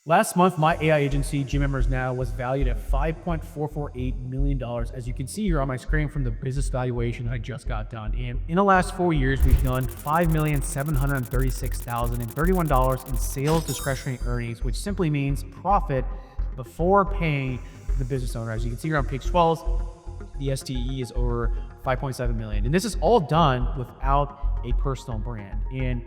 Last month, my AI agency, G Members Now, was valued at $5.448 million, as you can see here on my screen from the business valuation I just got done. And in the last 4 years, we've done $5,736,031 in sales discretionary earnings, which simply means profit before paying the business owner. As you can see here on page 12, the STE is over 5.7 million. And this is all done without a personal brand. And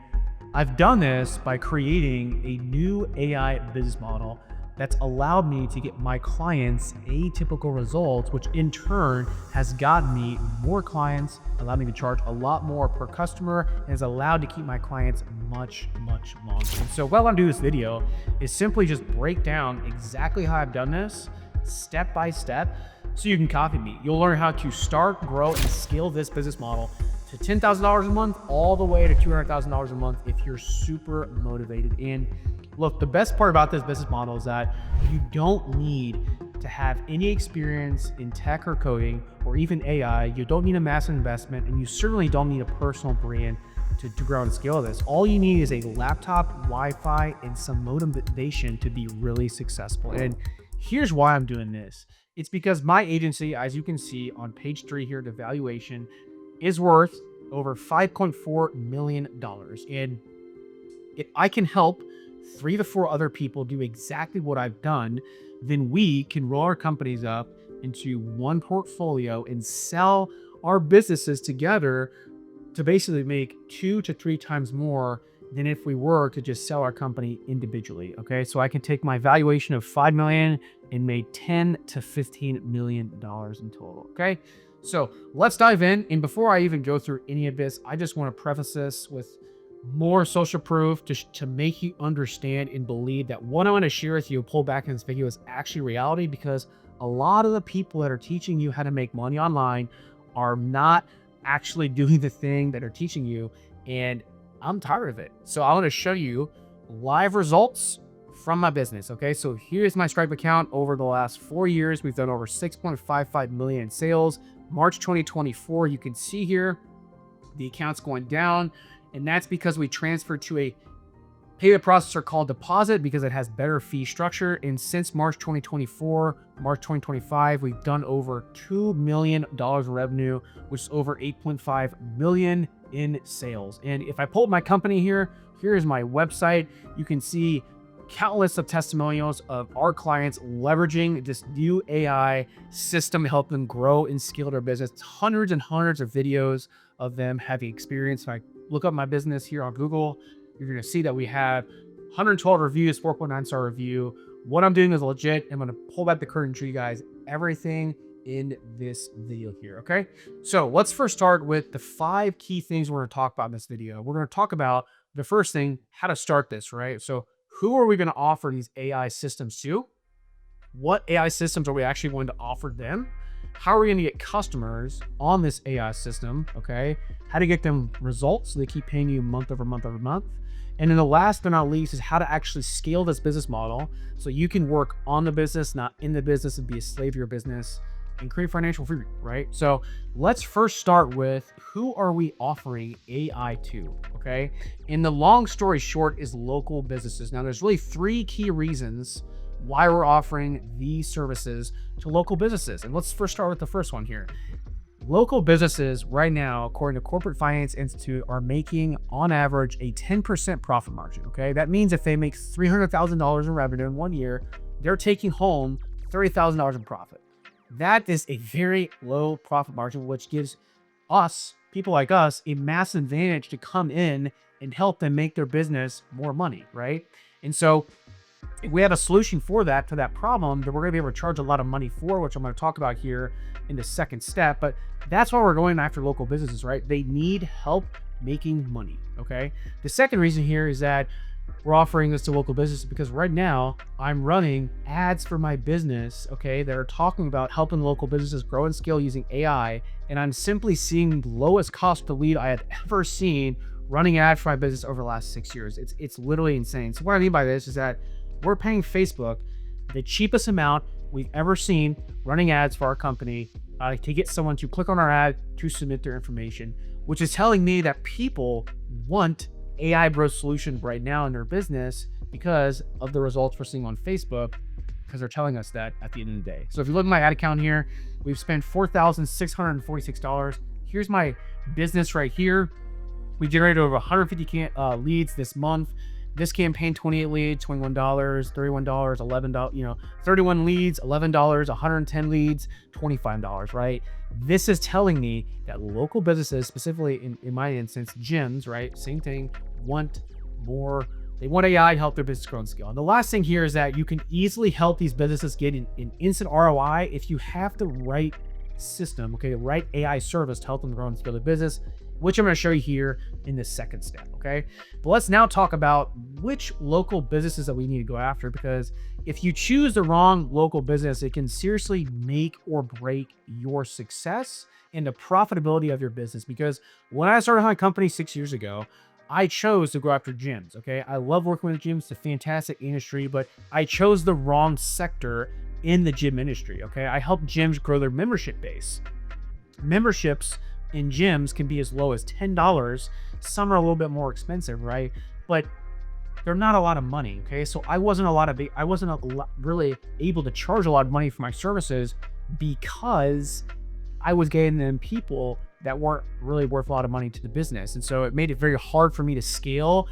I've done this by creating a new AI business model that's allowed me to get my clients atypical results, which in turn has gotten me more clients, allowed me to charge a lot more per customer, and has allowed to keep my clients much longer. And so what I'm doing this video is simply just break down exactly how I've done this step by step so you can copy me. You'll learn how to start, grow, and scale this business model to $10,000 a month all the way to $200,000 a month if you're super motivated. And look, the best part about this business model is that you don't need to have any experience in tech or coding or even AI. You don't need a massive investment, and you certainly don't need a personal brand to grow and scale this. All you need is a laptop, Wi-Fi, and some motivation to be really successful. And here's why I'm doing this. It's because my agency, as you can see on page 3 here, the valuation is worth over $5.4 million. And if I can help 3 to 4 other people do exactly what I've done, then we can roll our companies up into one portfolio and sell our businesses together to basically make 2 to 3 times more than if we were to just sell our company individually. Okay, so I can take my valuation of 5 million and made 10 to 15 million dollars in total. Okay, so let's dive in. And before I even go through any of this, I just want to preface this with more social proof to make you understand and believe that what I want to share with you, pull back in this video, is actually reality, because a lot of the people that are teaching you how to make money online are not actually doing the thing that are teaching you. And I'm tired of it. So I want to show you live results from my business. Okay, so here's my Stripe account. Over the last 4 years, we've done over 6.55 million in sales. March 2024, you can see here the account's going down, and that's because we transferred to a payment processor called Deposit because it has better fee structure. And since March 2024, March 2025, we've done over $2 million in revenue, which is over 8.5 million in sales. And if I pull up my company here, here's my website. You can see countless of testimonials of our clients leveraging this new AI system to help them grow and scale their business. Hundreds and hundreds of videos of them having experience. If I look up my business here on Google, you're going to see that we have 112 reviews, 4.9 star review. What I'm doing is legit. I'm going to pull back the curtain to you guys everything in this video here. Okay, so let's first start with the 5 key things we're going to talk about in this video. We're going to talk about the first thing, how to start this, right? So who are we going to offer these AI systems to? What AI systems are we actually going to offer them? How are we going to get customers on this AI system? Okay, how to get them results so they keep paying you month over month over month. And then the last but not least is how to actually scale this business model so you can work on the business, not in the business, and be a slave to your business and create financial freedom, right? So let's first start with, who are we offering AI to? Okay, and the long story short is local businesses. Now there's really 3 key reasons why we're offering these services to local businesses. And let's first start with the first one here. Local businesses right now, according to Corporate Finance Institute, are making on average a 10% profit margin. Okay, that means if they make $300,000 in revenue in 1 year, they're taking home $30,000 in profit. That is a very low profit margin, which gives us, people like us, a massive advantage to come in and help them make their business more money, right? And so if we have a solution for that, to that problem, that we're gonna be able to charge a lot of money for, which I'm gonna talk about here in the second step. But that's why we're going after local businesses, right? They need help making money, okay? The second reason here is that we're offering this to local businesses because right now I'm running ads for my business, okay, that are talking about helping local businesses grow and scale using AI. And I'm simply seeing the lowest cost per lead I have ever seen running ads for my business over the last 6 years. It's literally insane. So what I mean by this is that we're paying Facebook the cheapest amount we've ever seen running ads for our company to get someone to click on our ad to submit their information, which is telling me that people want AI bro solution right now in their business because of the results we're seeing on Facebook, because they're telling us that at the end of the day. So if you look at my ad account here, we've spent $4,646. Here's my business right here. We generated over 150 leads this month. This campaign, 28 leads, $21, $31, $11, 31 leads, $11, 110 leads, $25, right? This is telling me that local businesses, specifically in my instance, gyms, right? Same thing, want more. They want AI to help their business grow and scale. And the last thing here is that you can easily help these businesses get an instant ROI if you have the right system, okay, the right AI service to help them grow and scale their business, which I'm going to show you here in the second step, okay? But let's now talk about which local businesses that we need to go after, because if you choose the wrong local business, it can seriously make or break your success and the profitability of your business. Because when I started my company 6 years ago, I chose to go after gyms, okay? I love working with gyms. It's a fantastic industry, but I chose the wrong sector in the gym industry, okay? I help gyms grow their membership base. Memberships in gyms can be as low as $10. Some are a little bit more expensive, right? But they're not a lot of money, okay? So I wasn't really able to charge a lot of money for my services because I was getting them people that weren't really worth a lot of money to the business. And so it made it very hard for me to scale.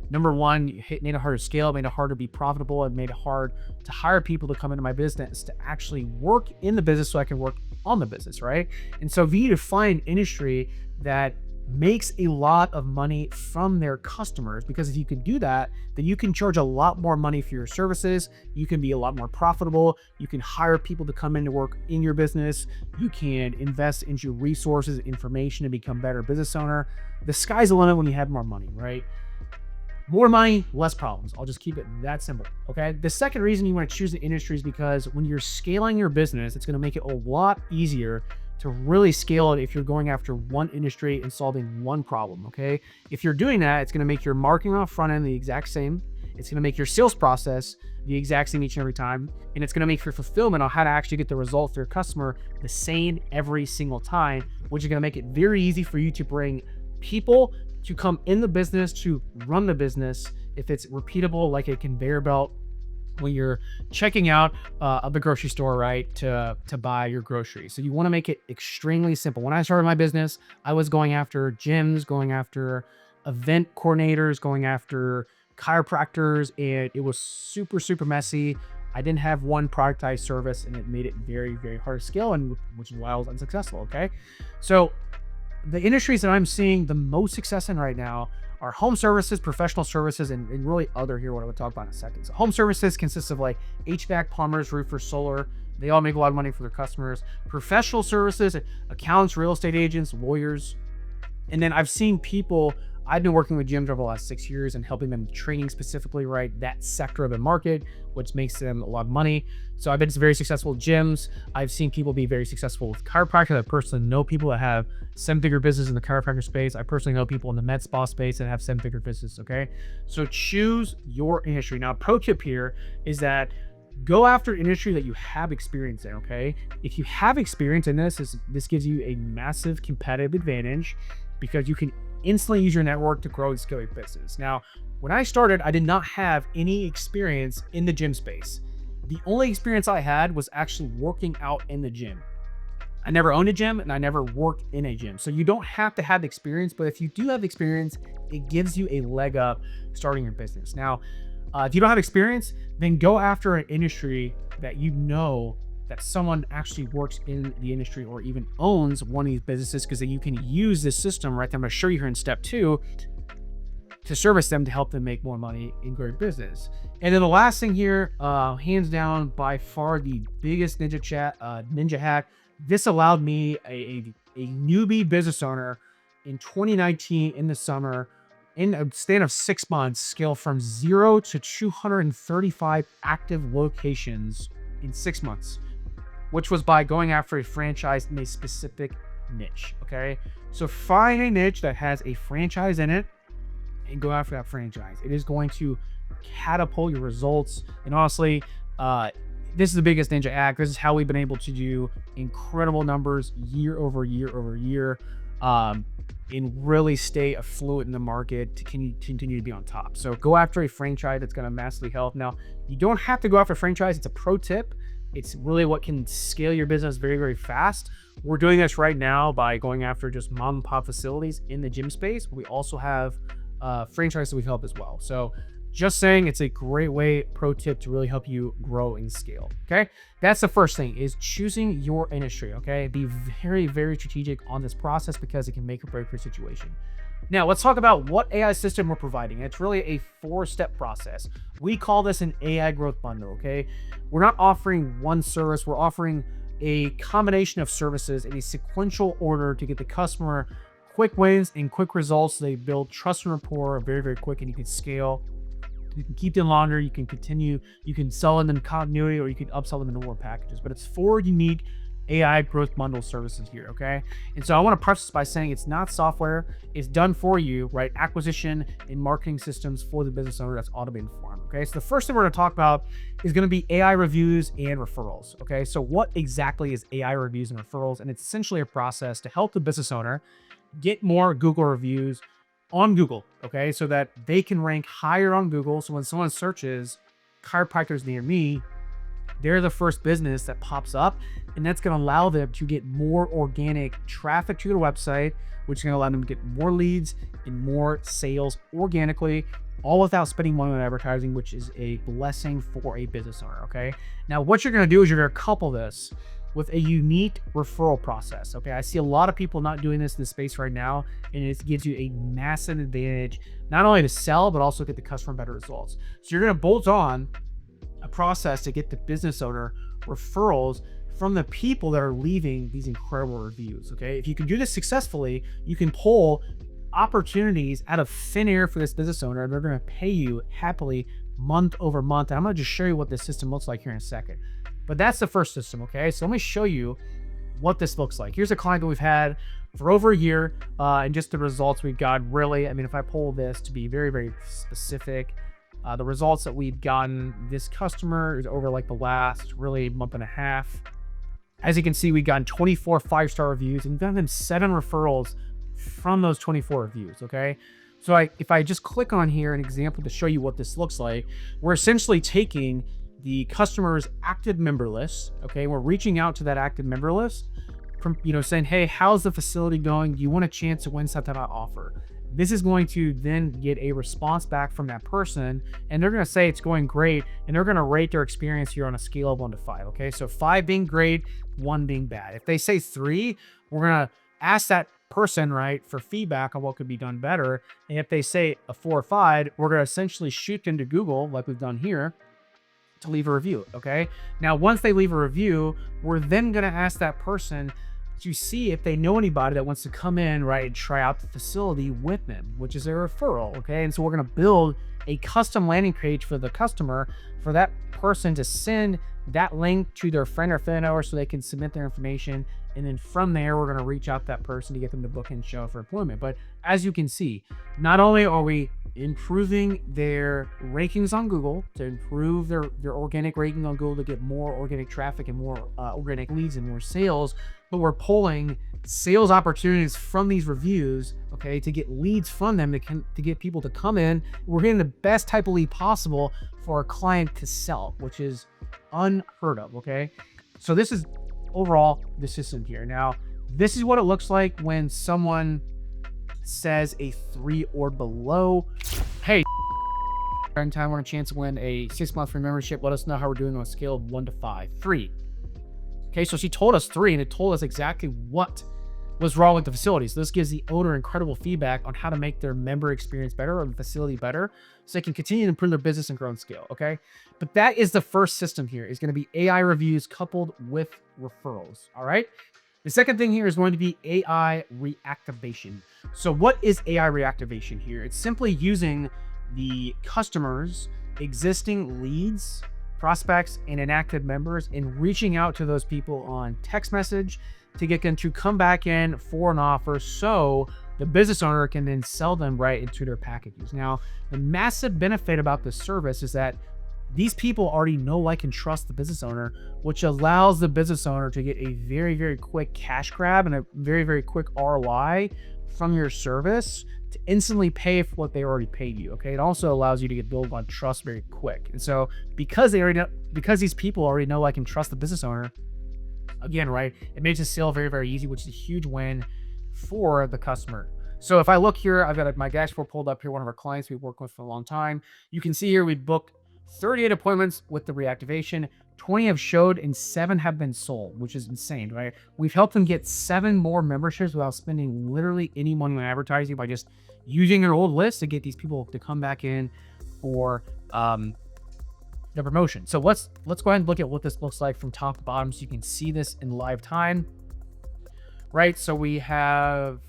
Number one, it made it hard to scale, it made it hard to be profitable, it made it hard to hire people to come into my business to actually work in the business so I can work on the business, right? And so we need to find an industry that makes a lot of money from their customers, because if you can do that, then you can charge a lot more money for your services. You can be a lot more profitable. You can hire people to come in to work in your business. You can invest into resources, information to become a better business owner. The sky's the limit when you have more money, right? More money, less problems. I'll just keep it that simple, okay? The second reason you want to choose the industry is because when you're scaling your business, it's going to make it a lot easier to really scale it if you're going after one industry and solving one problem, okay? If you're doing that, it's going to make your marketing on the front end the exact same. It's going to make your sales process the exact same each and every time. And it's going to make your fulfillment on how to actually get the result for your customer the same every single time, which is going to make it very easy for you to bring people to come in the business, to run the business, if it's repeatable like a conveyor belt when you're checking out of the grocery store, right, to buy your groceries. So you want to make it extremely simple. When I started my business, I was going after gyms, going after event coordinators, going after chiropractors, and it was super, super messy. I didn't have one productized service, and it made it very, very hard to scale, and which is why I was unsuccessful, okay? So the industries that I'm seeing the most success in right now are home services, professional services, and really other here, what I would talk about in a second. So home services consists of like HVAC, plumbers, roofers, solar. They all make a lot of money for their customers. Professional services, accountants, real estate agents, lawyers. And then I've seen people, I've been working with gyms over the last 6 years and helping them training specifically, right, that sector of the market, which makes them a lot of money. So I've been very successful with gyms. I've seen people be very successful with chiropractic. I personally know people that have 7-figure business in the chiropractor space. I personally know people in the med spa space that have 7-figure business, okay? So choose your industry. Now, a pro tip here is that go after an industry that you have experience in, okay? If you have experience in this gives you a massive competitive advantage because you can instantly use your network to grow and scale your business. Now, when I started, I did not have any experience in the gym space. The only experience I had was actually working out in the gym. I never owned a gym and I never worked in a gym. So you don't have to have experience, but if you do have experience, it gives you a leg up starting your business. Now, if you don't have experience, then go after an industry that you know that someone actually works in the industry or even owns one of these businesses, because then you can use this system, right, that I'm going to show you here in step 2 to service them to help them make more money in grow your business. And then the last thing here, hands down, by far the biggest ninja hack. This allowed me, a newbie business owner in 2019 in the summer, in a span of 6 months, scale from 0 to 235 active locations in 6 months, which was by going after a franchise in a specific niche, okay? So find a niche that has a franchise in it and go after that franchise. It is going to catapult your results. And honestly, this is the biggest ninja hack. This is how we've been able to do incredible numbers year over year over year. and really stay affluent in the market to continue to be on top. So go after a franchise that's going to massively help. Now, you don't have to go after a franchise. It's a pro tip. It's really what can scale your business very, very fast. We're doing this right now by going after just mom and pop facilities in the gym space. We also have franchises we've helped as well. So just saying, it's a great way, pro tip, to really help you grow and scale. Okay, that's the first thing, is choosing your industry. Okay, be very, very strategic on this process because it can make or break your situation. Now let's talk about what AI system we're providing. It's really a 4-step process. We call this an AI growth bundle. Okay, we're not offering one service, we're offering a combination of services in a sequential order to get the customer quick wins and quick results. So they build trust and rapport very, very quick, and you can scale. You can keep them longer, you can continue, you can sell them in continuity, or you can upsell them into more packages. But it's 4 unique AI growth bundle services here, okay? And so I want to preface by saying it's not software, it's done for you, right? Acquisition and marketing systems for the business owner that's automated for them, okay? So the first thing we're going to talk about is going to be AI reviews and referrals, okay? So what exactly is AI reviews and referrals? And it's essentially a process to help the business owner get more Google reviews on Google, okay, so that they can rank higher on Google. So when someone searches chiropractors near me, they're the first business that pops up, and that's going to allow them to get more organic traffic to their website, which is going to allow them to get more leads and more sales organically, all without spending money on advertising, which is a blessing for a business owner. Okay, now what you're going to do is you're going to couple this with a unique referral process. Okay, I see a lot of people not doing this in the space right now, and it gives you a massive advantage, not only to sell, but also get the customer better results. So you're gonna bolt on a process to get the business owner referrals from the people that are leaving these incredible reviews. Okay, if you can do this successfully, you can pull opportunities out of thin air for this business owner, and they're gonna pay you happily month over month. And I'm gonna just show you what this system looks like here in a second. But that's the first system, okay? So let me show you what this looks like. Here's a client that we've had for over a year, and just the results we've got. Really, I mean, if I pull this to be very, very specific, the results that we've gotten, this customer is over like the last really month and a half. As you can see, we've gotten 24 5-star reviews, and we've gotten them 7 referrals from those 24 reviews, okay? So if I just click on here, an example to show you what this looks like, we're essentially taking the customer's active member list, okay? We're reaching out to that active member list, from, saying, hey, how's the facility going? Do you want a chance to win some type of offer? This is going to then get a response back from that person, and they're going to say it's going great, and they're going to rate their experience here on a scale of 1 to 5, okay? So 5 being great, 1 being bad. If they say 3, we're going to ask that person, right, for feedback on what could be done better. And if they say a 4 or 5, we're going to essentially shoot them to Google, like we've done here, to leave a review, okay? Now, once they leave a review, we're then going to ask that person to see if they know anybody that wants to come in, right, and try out the facility with them, which is a referral, okay? And so we're going to build a custom landing page for the customer, for that person to send that link to their friend or family member so they can submit their information. And then from there, we're going to reach out to that person to get them to book and show for employment. But as you can see, not only are we improving their rankings on Google, to improve their organic ranking on Google to get more organic traffic and more organic leads and more sales, but we're pulling sales opportunities from these reviews, okay, to get leads from them, to get people to come in. We're getting the best type of lead possible for a client to sell, which is unheard of, okay? So this is overall the system here. Now, this is what it looks like when someone says a 3 or below. Hey, in time, we're a chance to win a 6-month free membership. Let us know how we're doing on a scale of 1 to 5. 3. Okay, so she told us 3, and it told us exactly what was wrong with the facility. So this gives the owner incredible feedback on how to make their member experience better, or the facility better, so they can continue to improve their business and grow and scale, okay? But that is the first system here. Is going to be AI reviews coupled with referrals, all right? The second thing here is going to be AI reactivation. So what is AI reactivation here? It's simply using the customer's existing leads, prospects, and inactive members, and reaching out to those people on text message to get them to come back in for an offer, so the business owner can then sell them right into their packages. Now, the massive benefit about this service is that These people already know, like, and trust the business owner, which allows the business owner to get a very, very quick cash grab and a very, very quick ROI from your service to instantly pay for what they already paid you. Okay. It also allows you to get built on trust very quick. And so because these people already know, like, and trust the business owner, again, right, it makes the sale very, very easy, which is a huge win for the customer. So if I look here, I've got my dashboard pulled up here, one of our clients we've worked with for a long time. You can see here we booked 38 appointments with the reactivation. 20 have showed and 7 have been sold, which is insane, right? We've helped them get 7 more memberships without spending literally any money on advertising by just using their old list to get these people to come back in for the promotion. So let's go ahead and look at what this looks like from top to bottom so you can see this in live time, right? So we have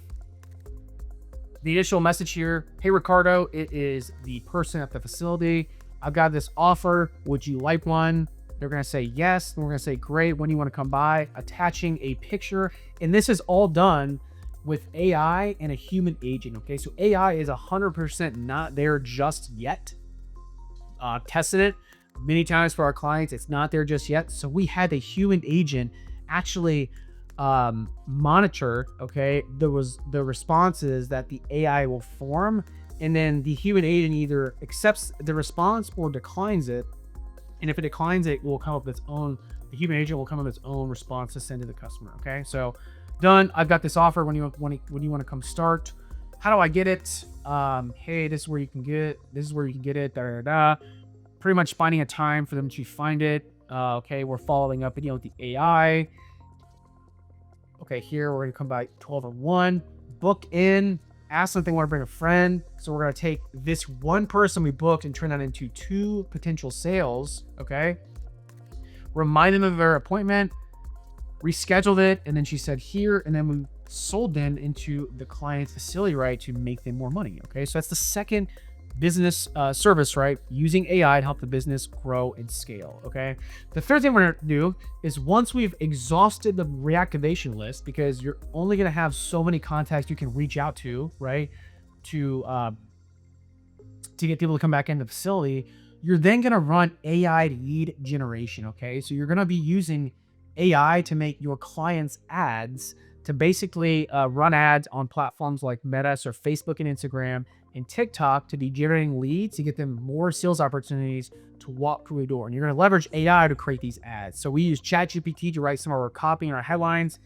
the initial message here. Hey, Ricardo, it is the person at the facility. I've got this offer. Would you like one? They're going to say yes. And we're going to say, great. When do you want to come by? Attaching a picture. And this is all done with AI and a human agent. Okay. So AI is 100% not there just yet. Tested it many times for our clients. It's not there just yet. So we had a human agent actually monitor, okay, there was the responses that the AI will form, and then the human agent either accepts the response or declines it. And if it declines it, will come up with its own, the human agent will come up with its own response to send to the customer. Okay, so done. I've got this offer. When you want to come start, how do I get it? Hey, this is where you can get it. This is where you can get it. Da, da, da. Pretty much finding a time for them to find it. Okay, we're following up again with the AI. Okay, here we're gonna come by 12:01. Book in. Ask them if they want to bring a friend. So we're gonna take this one person we booked and turn that into 2 potential sales. Okay. Remind them of their appointment. Rescheduled it, and then she said here, and then we sold them into the client's facility, right, to make them more money. Okay, so that's the second business service, right, using AI to help the business grow and scale. Okay, the third thing we're gonna do is once we've exhausted the reactivation list, because you're only gonna have so many contacts you can reach out to, right, to get people to come back into the facility, you're then gonna run AI lead generation. Okay, so you're gonna be using AI to make your clients ads, to basically run ads on platforms like Meta or Facebook and Instagram and TikTok to be generating leads to get them more sales opportunities to walk through the door. And you're going to leverage AI to create these ads. So we use ChatGPT to write some of our copy and our headlines.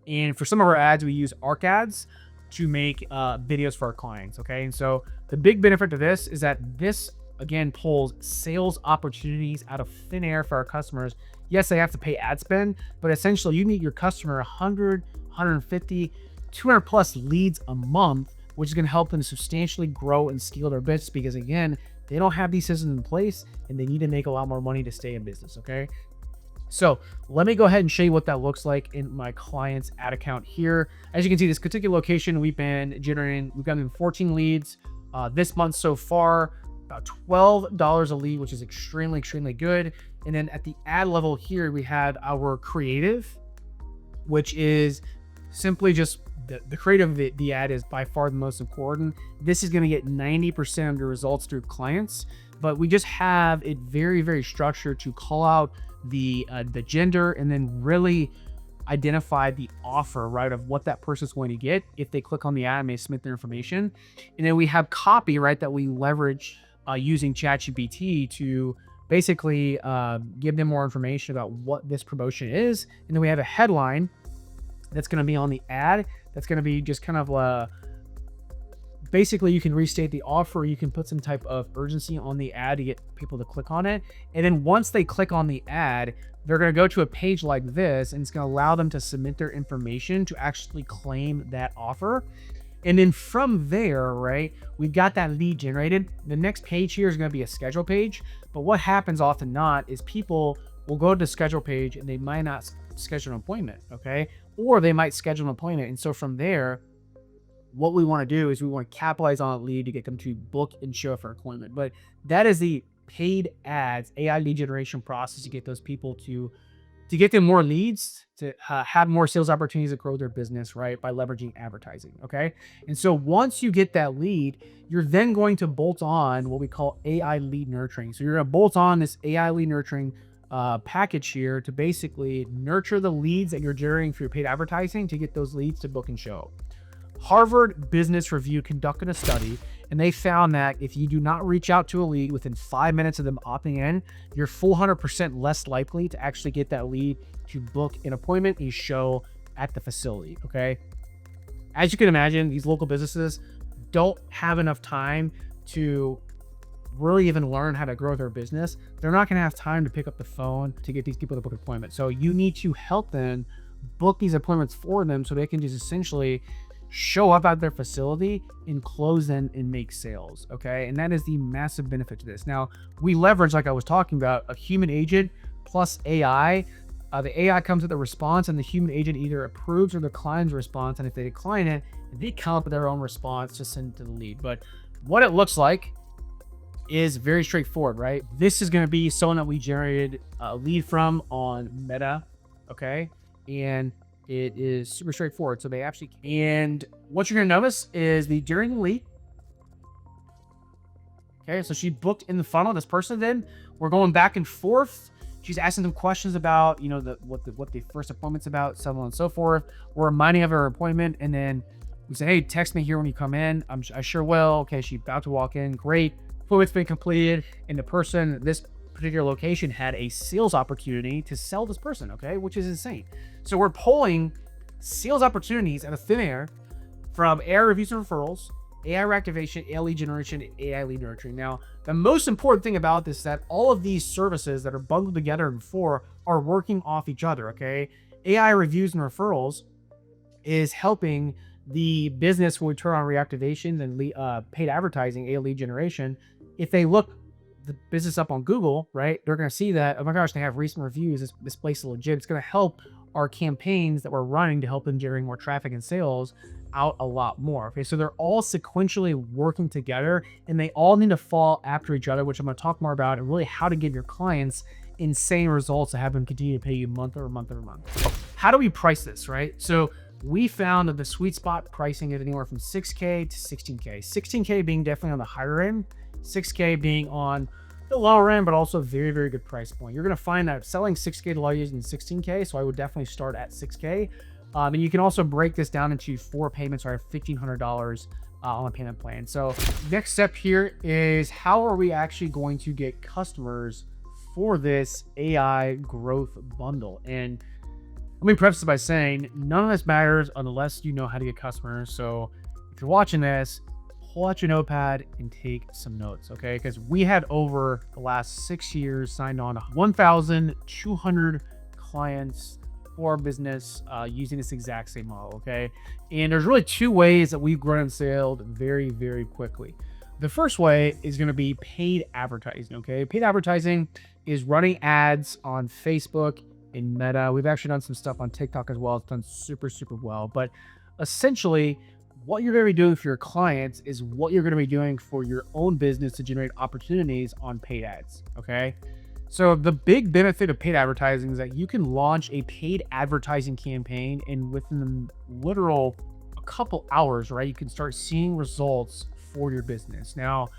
And for some of our ads, we use Arc ads to make videos for our clients. Okay. And so the big benefit to this is that this, again, pulls sales opportunities out of thin air for our customers. Yes, they have to pay ad spend, but essentially you meet your customer 100, 150, 200 plus leads a month, which is going to help them substantially grow and scale their business, because again, they don't have these systems in place and they need to make a lot more money to stay in business. Okay. So let me go ahead and show you what that looks like in my client's ad account here. As you can see, this particular location, we've gotten 14 leads this month so far, about $12 a lead, which is extremely, extremely good. And then at the ad level here, we had our creative, which is simply just the creative of the ad is by far the most important. This is going to get 90% of the results through clients, but we just have it very, very structured to call out the gender and then really identify the offer, right, of what that person's going to get if they click on the ad and they submit their information. And then we have copy, right, that we leverage using ChatGPT to basically give them more information about what this promotion is. And then we have a headline that's going to be on the ad. That's going to be just kind of basically you can restate the offer. You can put some type of urgency on the ad to get people to click on it. And then once they click on the ad, they're going to go to a page like this, and it's going to allow them to submit their information to actually claim that offer. And then from there, right, we've got that lead generated. The next page here is going to be a schedule page. But what happens often not is people will go to the schedule page and they might not schedule an appointment, okay? Or they might schedule an appointment. And so from there, what we want to do is we want to capitalize on a lead to get them to book and show up for an appointment. But that is the paid ads, AI lead generation process to get those people to to get them more leads, to have more sales opportunities to grow their business, right? By leveraging advertising, okay? And so once you get that lead, you're then going to bolt on what we call AI lead nurturing. So you're gonna bolt on this AI lead nurturing package here to basically nurture the leads that you're generating for your paid advertising to get those leads to book and show. Harvard Business Review conducted a study, and they found that if you do not reach out to a lead within 5 minutes of them opting in, you're 400% less likely to actually get that lead to book an appointment, a show at the facility, okay? As you can imagine, these local businesses don't have enough time to really even learn how to grow their business. They're not gonna have time to pick up the phone to get these people to book an appointment. So you need to help them book these appointments for them so they can just essentially show up at their facility and close in and make sales, okay? And that is the massive benefit to this. Now, we leverage, like I was talking about, a human agent plus AI. The AI comes with a response, and the human agent either approves or declines the response. And if they decline it, they come up with their own response to send to the lead. But what it looks like is very straightforward, right? This is going to be someone that we generated a lead from on Meta, okay? And it is super straightforward. So they actually, and what you're going to notice is during the lead. Okay, so she booked in the funnel. This person then, we're going back and forth. She's asking them questions about, you know, what the first appointment's about, so on and so forth. We're reminding of her appointment, and then we say, hey, text me here when you come in. I sure will. Okay, she's about to walk in. Great. Appointment's been completed, and the person, this particular location, had a sales opportunity to sell this person, okay, which is insane. So we're pulling sales opportunities out of thin air from AI reviews and referrals, AI reactivation, AI lead generation, AI lead nurturing. Now, the most important thing about this is that all of these services that are bundled together before are working off each other, okay? AI reviews and referrals is helping the business when we turn on reactivation and paid advertising, AI lead generation. If they look the business up on Google, right, they're going to see that, oh my gosh, they have recent reviews. This place is legit. It's going to help our campaigns that we're running to help them generate more traffic and sales out a lot more. Okay, so they're all sequentially working together, and they all need to fall after each other, which I'm going to talk more about, and really how to give your clients insane results to have them continue to pay you month over month over month. How do we price this, right? So we found that the sweet spot pricing is anywhere from 6K to 16K. 16K being definitely on the higher end, 6K being on the lower end, but also a very, very good price point. You're going to find that selling 6K to large using 16K, so I would definitely start at 6K. And you can also break this down into 4 payments, or $1,500 on a payment plan. So next step here is, how are we actually going to get customers for this AI growth bundle? And let me preface it by saying none of this matters unless you know how to get customers. So if you're watching this, pull out your notepad and take some notes, okay? Because we had, over the last 6 years, signed on 1,200 clients for our business using this exact same model, okay? And there's really 2 ways that we've grown and scaled very, very quickly. The first way is going to be paid advertising, okay? Paid advertising is running ads on Facebook and Meta. We've actually done some stuff on TikTok as well. It's done super, super well. But essentially, what you're going to be doing for your clients is what you're going to be doing for your own business to generate opportunities on paid ads, okay? So the big benefit of paid advertising is that you can launch a paid advertising campaign, and within the literal a couple hours, right, you can start seeing results for your business. Now,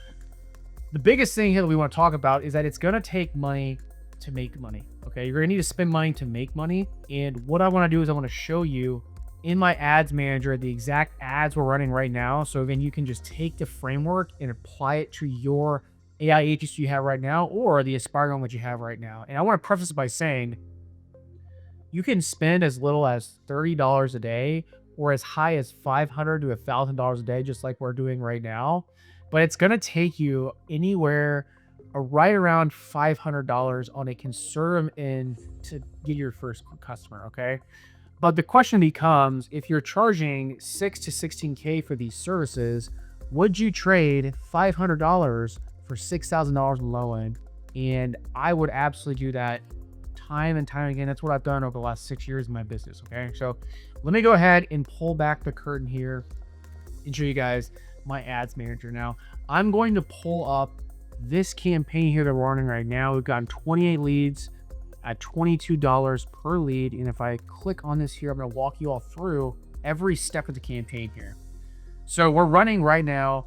the biggest thing here that we want to talk about is that it's going to take money to make money, okay? You're going to need to spend money to make money. And what I want to do is I want to show you in my ads manager the exact ads we're running right now. So then you can just take the framework and apply it to your AI agency you have right now, or the aspiring one that you have right now. And I want to preface it by saying you can spend as little as $30 a day or as high as $500 to $1,000 a day, just like we're doing right now. But it's going to take you anywhere right around $500 on a conservative end to get your first customer, okay? But the question becomes, if you're charging 6 to 16K for these services, would you trade $500 for $6,000 in low end? And I would absolutely do that time and time again. That's what I've done over the last 6 years in my business, okay? So let me go ahead and pull back the curtain here and show you guys my ads manager. Now, I'm going to pull up this campaign here that we're running right now. We've gotten 28 leads at $22 per lead. And if I click on this here, I'm going to walk you all through every step of the campaign here. So we're running right now.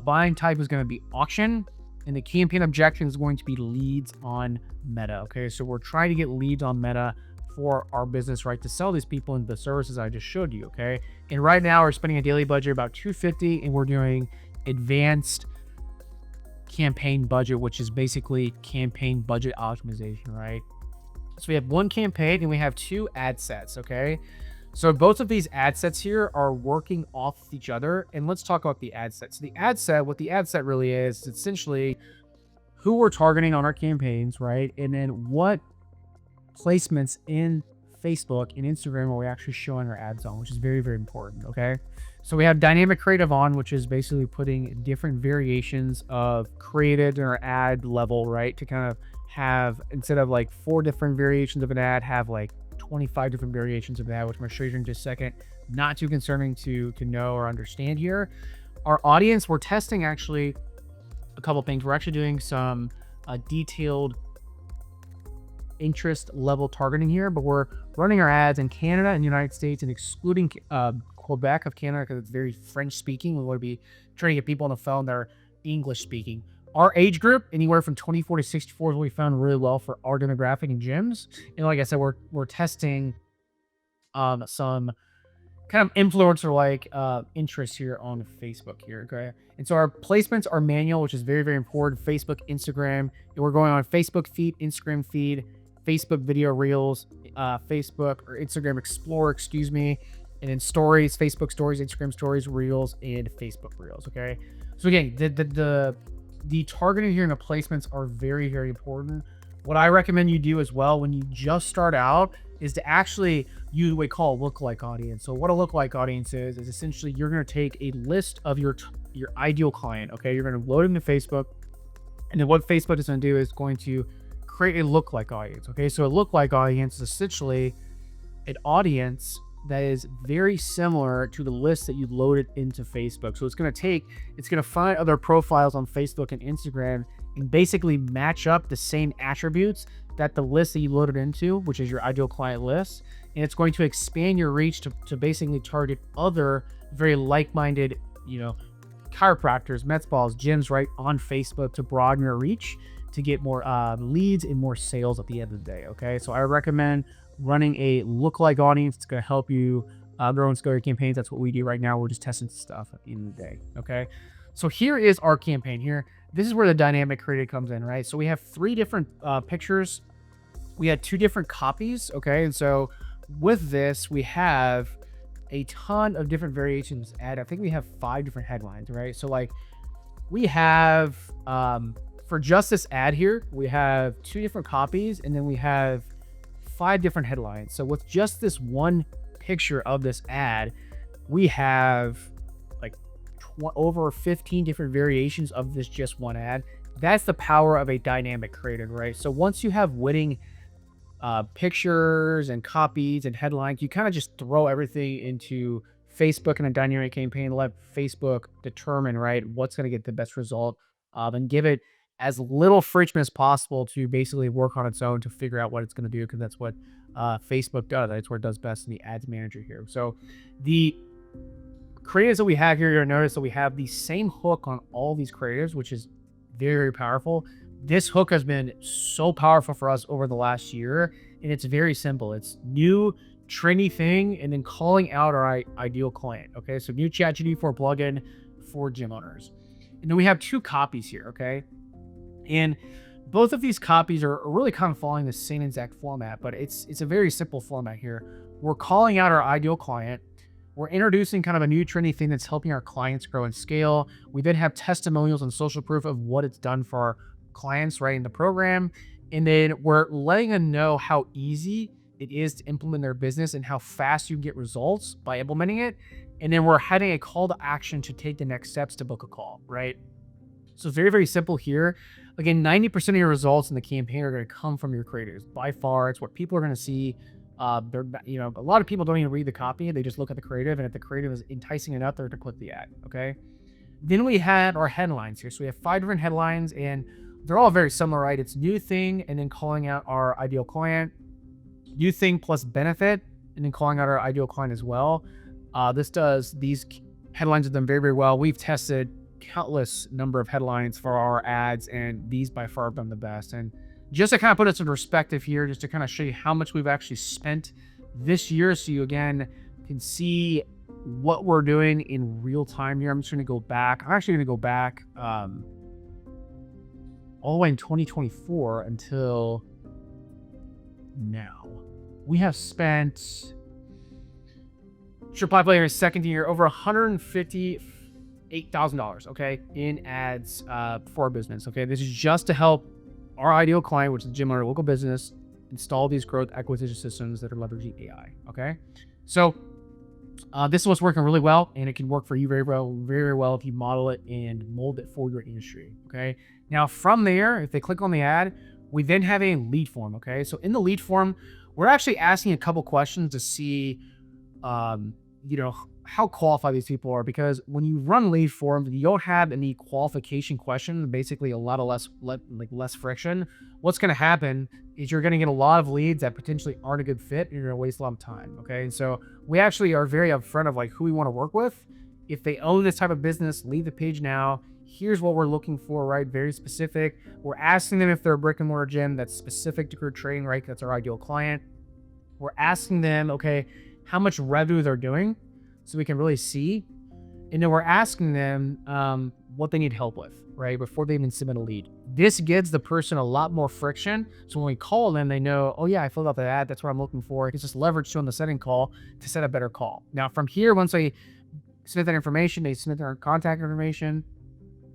Buying type is going to be auction, and the campaign objective is going to be leads on Meta. Okay, so we're trying to get leads on Meta for our business, right, to sell these people into the services I just showed you. Okay, and right now we're spending a daily budget about $250, and we're doing advanced campaign budget, which is basically campaign budget optimization, right? So we have one campaign and we have two ad sets. Okay, so both of these ad sets here are working off each other. And let's talk about the ad set. So the ad set, what the ad set really is, it's essentially who we're targeting on our campaigns, right? And then what placements in Facebook and Instagram are we actually showing our ads on, which is very, very important. Okay, so we have dynamic creative on, which is basically putting different variations of creative in our ad level, right, to kind of have, instead of like 4 different variations of an ad, have like 25 different variations of that, which I'm going to show you in just a second. Not too concerning to know or understand here. Our audience, we're testing actually a couple things. We're actually doing some detailed interest level targeting here, but we're running our ads in Canada and United States and excluding Quebec of Canada because it's very French speaking. We want to be trying to get people on the phone that are English speaking. Our age group, anywhere from 24 to 64, is what we found really well for our demographic and gyms. And like I said, we're testing some kind of influencer like interests here on Facebook here. Okay, and so our placements are manual, which is very, very important. Facebook, Instagram, and we're going on Facebook feed, Instagram feed, Facebook video reels, Facebook or Instagram Explorer, excuse me, and then stories, Facebook stories, Instagram stories, reels, and Facebook reels. Okay, so again, the targeting here and the placements are very, very important. What I recommend you do as well when you just start out is to actually use what we call a lookalike audience. So what a lookalike audience is essentially you're going to take a list of your ideal client. Okay, you're going to load into Facebook, and then what Facebook is going to do is going to create a lookalike audience. Okay, so a lookalike audience is essentially an audience that is very similar to the list that you loaded into Facebook. So it's going to find other profiles on Facebook and Instagram and basically match up the same attributes that the list that you loaded into, which is your ideal client list. And it's going to expand your reach to basically target other very like-minded, chiropractors, med spas, gyms, right, on Facebook to broaden your reach to get more leads and more sales at the end of the day. Okay, so I recommend running a lookalike audience. It's going to help you grow and scale your campaigns. That's what we do right now. We're just testing stuff at the end of the day. Okay, so here is our campaign here. This is where the dynamic creative comes in, right? So we have 3 different pictures. We had 2 different copies. Okay, and so with this, we have a ton of different variations. I think we have 5 different headlines, right? So like we have, for just this ad here, we have 2 different copies, and then we have 5 different headlines. So with just this one picture of this ad, we have like over 15 different variations of this just one ad. That's the power of a dynamic creative, right? So once you have winning pictures and copies and headlines, you kind of just throw everything into Facebook in a dynamic campaign, let Facebook determine, right, what's going to get the best result, and give it as little friction as possible to basically work on its own to figure out what it's going to do, because that's what Facebook does. That's where it does best in the ads manager here. So the creatives that we have here, you'll notice that we have the same hook on all these creatives, which is very, very powerful. This hook has been so powerful for us over the last year, and it's very simple. It's new, trendy thing, and then calling out our ideal client. Okay, so new ChatGPT-4 plugin for gym owners. And then we have 2 copies here, okay? And both of these copies are really kind of following the same exact format, but it's a very simple format here. We're calling out our ideal client. We're introducing kind of a new trendy thing that's helping our clients grow and scale. We then have testimonials and social proof of what it's done for our clients, right, in the program. And then we're letting them know how easy it is to implement their business and how fast you can get results by implementing it. And then we're having a call to action to take the next steps to book a call, right? So very, very simple here. Again, 90% of your results in the campaign are going to come from your creators. By far, it's what people are going to see. A lot of people don't even read the copy. They just look at the creative, and if the creative is enticing enough, they're to click the ad, okay? Then we had our headlines here. So we have 5 different headlines, and they're all very similar, right? It's new thing and then calling out our ideal client, new thing plus benefit, and then calling out our ideal client as well. These headlines have done very, very well. We've tested countless number of headlines for our ads, and these by far have done the best. And just to kind of put us in perspective here, just to kind of show you how much we've actually spent this year, so you again can see what we're doing in real time here. I'm just going to go back. I'm actually going to go back all the way in 2024 until now. We have spent, Shopify Player second year, over $158,000, okay, in ads for our business. Okay, this is just to help our ideal client, which is the gym owner, local business, install these growth acquisition systems that are leveraging AI. Okay, so this is what's working really well, and it can work for you very, very well if you model it and mold it for your industry. Okay, now from there, if they click on the ad, we then have a lead form. Okay, so in the lead form, we're actually asking a couple questions to see, how qualified these people are, because when you run lead forms, you don't have any qualification questions, basically a lot of less friction. What's going to happen is you're going to get a lot of leads that potentially aren't a good fit, and you're going to waste a lot of time. Okay. And so we actually are very upfront of like who we want to work with. If they own this type of business, leave the page now. Here's what we're looking for, right? Very specific. We're asking them if they're a brick and mortar gym that's specific to group training, right? That's our ideal client. We're asking them, okay, how much revenue they're doing, so we can really see. And then we're asking them what they need help with, right? Before they even submit a lead. This gives the person a lot more friction. So when we call them, they know, oh yeah, I filled out the ad. That's what I'm looking for. It's just leverage to on the setting call to set a better call. Now from here, once they submit that information, they submit their contact information,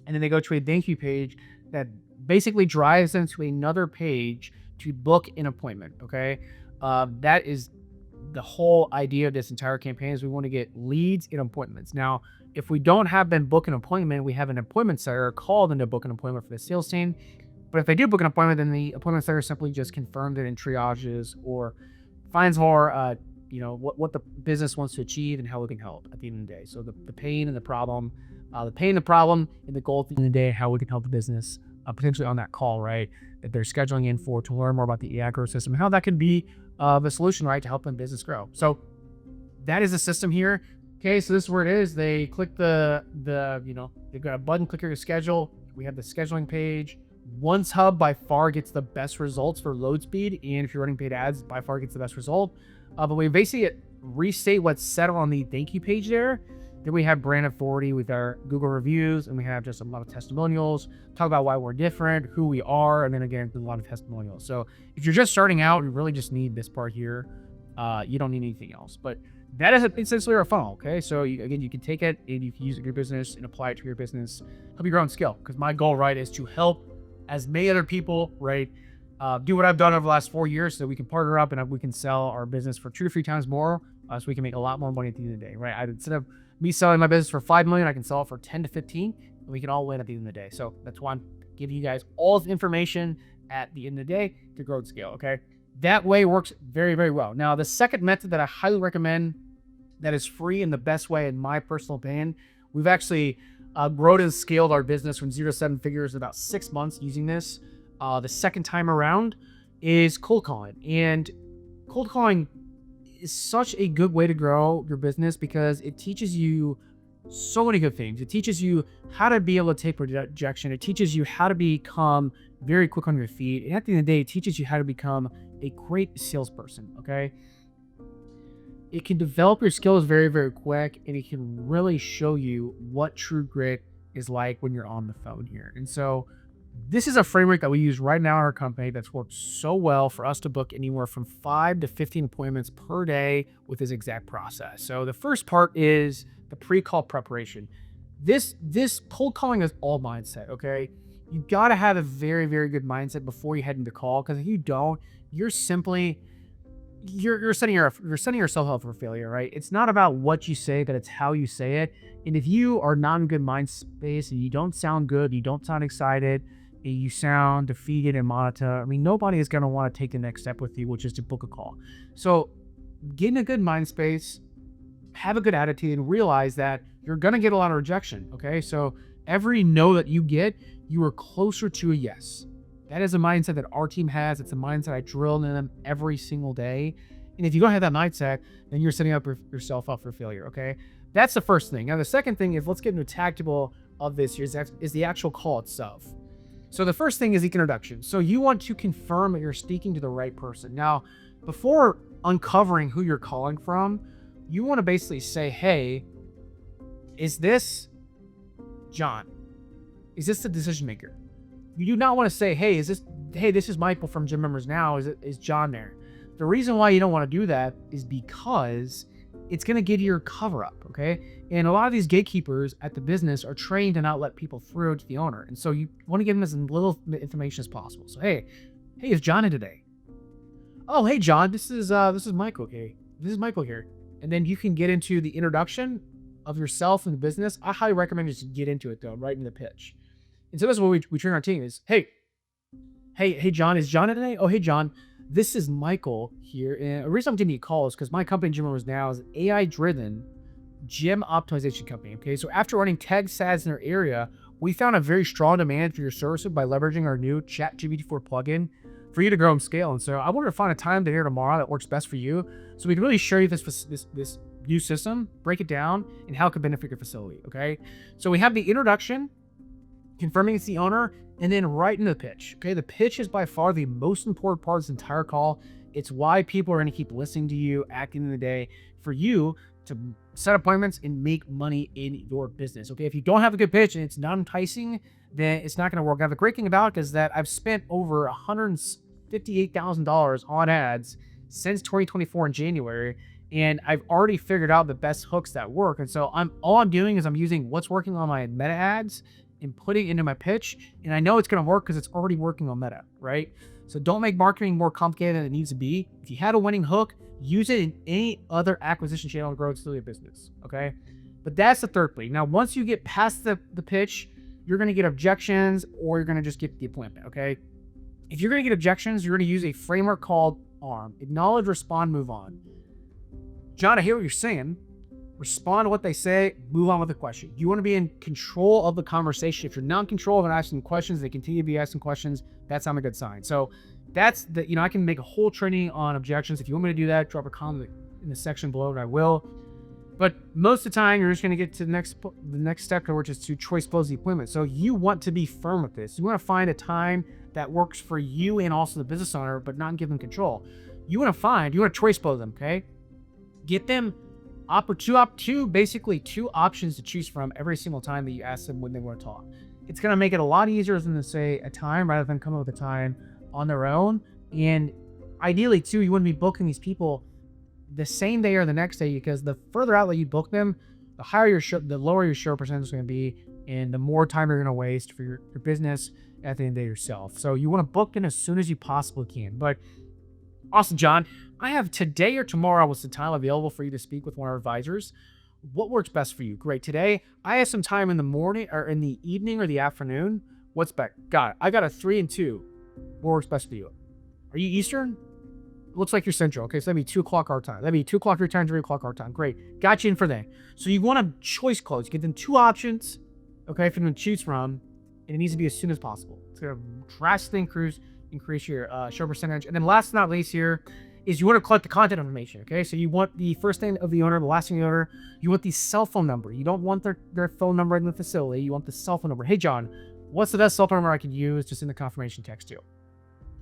and then they go to a thank you page that basically drives them to another page to book an appointment. Okay. That is the whole idea of this entire campaign, is we want to get leads and appointments. Now, if we don't have them book an appointment, we have an appointment setter call them to book an appointment for the sales team. But if they do book an appointment, then the appointment setter simply just confirms it in triages or finds more, what the business wants to achieve and how we can help at the end of the day. So the pain and the problem, and the goal at the end of the day, how we can help the business potentially on that call, right? That they're scheduling in for, to learn more about the AI growth system and how that can be a solution, right, to help them business grow. So that is the system here. Okay, so this is where it is. They click they've got a button, click here to schedule. We have the scheduling page. Once Hub by far gets the best results for load speed, and if you're running paid ads, by far gets the best result. But we basically restate what's set on the thank you page there. Then we have brand authority with our Google reviews, and we have just a lot of testimonials, talk about why we're different, who we are, and then again, a lot of testimonials. So if you're just starting out, you really just need this part here. You don't need anything else. But that is essentially our funnel, okay? So you can take it and you can use it in your business and apply it to your business, help you grow and scale. Because my goal, right, is to help as many other people, right, do what I've done over the last 4 years, so we can partner up and we can sell our business for 2 to 3 times more, so we can make a lot more money at the end of the day, right? Instead of me selling my business for $5 million, I can sell it for 10 to 15, and we can all win at the end of the day. So that's why I'm giving you guys all the information at the end of the day to grow and scale, okay? That way works very, very well. Now, the second method that I highly recommend that is free and the best way, in my personal opinion, we've actually grown and scaled our business from 0 to 7 figures in about 6 months using this. The second time around is cold calling. And cold calling is such a good way to grow your business because it teaches you so many good things. It teaches you how to be able to take rejection. It teaches you how to become very quick on your feet. And at the end of the day, it teaches you how to become a great salesperson, okay? It can develop your skills very, very quick, and it can really show you what true grit is like when you're on the phone here. And so this is a framework that we use right now in our company that's worked so well for us to book anywhere from 5 to 15 appointments per day with this exact process. So the first part is the pre-call preparation. This cold calling is all mindset, okay? You got to have a very, very good mindset before you head into call, because if you don't, you're simply you're setting yourself up for failure, right? It's not about what you say, but it's how you say it. And if you are not in good mind space and you don't sound good, you don't sound excited, and you sound defeated and monotone, I mean, nobody is going to want to take the next step with you, which is to book a call. So get in a good mind space, have a good attitude, and realize that you're going to get a lot of rejection, okay? So every no that you get, you are closer to a yes. That is a mindset that our team has. It's a mindset I drill in them every single day. And if you don't have that mindset, then you're setting up yourself up for failure, okay? That's the first thing. Now, the second thing is, let's get into tactical of this here, is the actual call itself. So the first thing is the introduction. So you want to confirm that you're speaking to the right person. Now, before uncovering who you're calling from, you want to basically say, hey, is this John? Is this the decision maker? You do not want to say, hey, this is Michael from Gym Members Now. Is John there? The reason why you don't want to do that is because it's going to get your cover up, okay? And a lot of these gatekeepers at the business are trained to not let people through to the owner. And so you want to give them as little information as possible. So, hey, is John in today? Oh, hey, John, this is Michael, okay? This is Michael here. And then you can get into the introduction of yourself and the business. I highly recommend just get into it, though, right in the pitch. And so that's what we train our team is, hey, John, is John in today? Oh, hey, John. This is Michael here. And the reason I'm giving you a call is because my company, Gym Members Now, is an AI-driven gym optimization company. Okay, so after running tag SaaS in our area, we found a very strong demand for your services by leveraging our new ChatGPT-4 plugin for you to grow and scale. And so I wanted to find a time today or tomorrow that works best for you, so we can really show you this new system, break it down, and how it could benefit your facility. Okay, so we have the introduction, confirming it's the owner, and then right into the pitch. Okay, the pitch is by far the most important part of this entire call. It's why people are going to keep listening to you, acting in the day, for you to set appointments and make money in your business. Okay, if you don't have a good pitch and it's not enticing, then it's not going to work. Now, the great thing about it is that I've spent over $158,000 on ads since 2024 in January, and I've already figured out the best hooks that work. And so all I'm doing is I'm using what's working on my Meta ads and putting it into my pitch, and I know it's going to work because it's already working on Meta, right? So don't make marketing more complicated than it needs to be. If you had a winning hook, use it in any other acquisition channel to grow your business, okay? But that's the third thing. Now, once you get past the pitch, you're going to get objections, or you're going to just get the appointment, okay? If you're going to get objections, you're going to use a framework called ARM. Acknowledge, respond, move on. John, I hear what you're saying. Respond to what they say, move on with the question. You want to be in control of the conversation. If you're not in control of asking questions, they continue to be asking questions, that's not a good sign. So that's I can make a whole training on objections. If you want me to do that, drop a comment in the section below and I will. But most of the time, you're just going to get to the next step, which is to choice close the appointment. So you want to be firm with this. You want to find a time that works for you and also the business owner, but not give them control. You want to choice close them, okay? Get them two options to choose from every single time that you ask them when they want to talk. It's going to make it a lot easier than to say a time rather than come up with a time on their own. And ideally too, you want to be booking these people the same day or the next day, because the further out that you book them, the lower your show percentage is going to be, and the more time you're going to waste for your business at the end of the day yourself. So you want to book them as soon as you possibly can. But awesome, John. I have today or tomorrow was the time available for you to speak with one of our advisors. What works best for you? Great. Today, I have some time in the morning or in the evening or the afternoon. What's best? Got it. I got a 3 and 2. What works best for you? Are you Eastern? Looks like you're Central. Okay, so that'd be 2 o'clock our time. That'd be 2 o'clock your time, 3 o'clock our time. Great. Got you in for that. So you want to choice close. You get them 2 options, okay, for them to choose from, and it needs to be as soon as possible. It's going to drastically increase your show percentage. And then last but not least here is you want to collect the contact information, okay? So you want the first name of the owner, the last name of the owner. You want the cell phone number. You don't want their phone number in the facility. You want the cell phone number. Hey, John, what's the best cell phone number I can use? Just in the confirmation text too.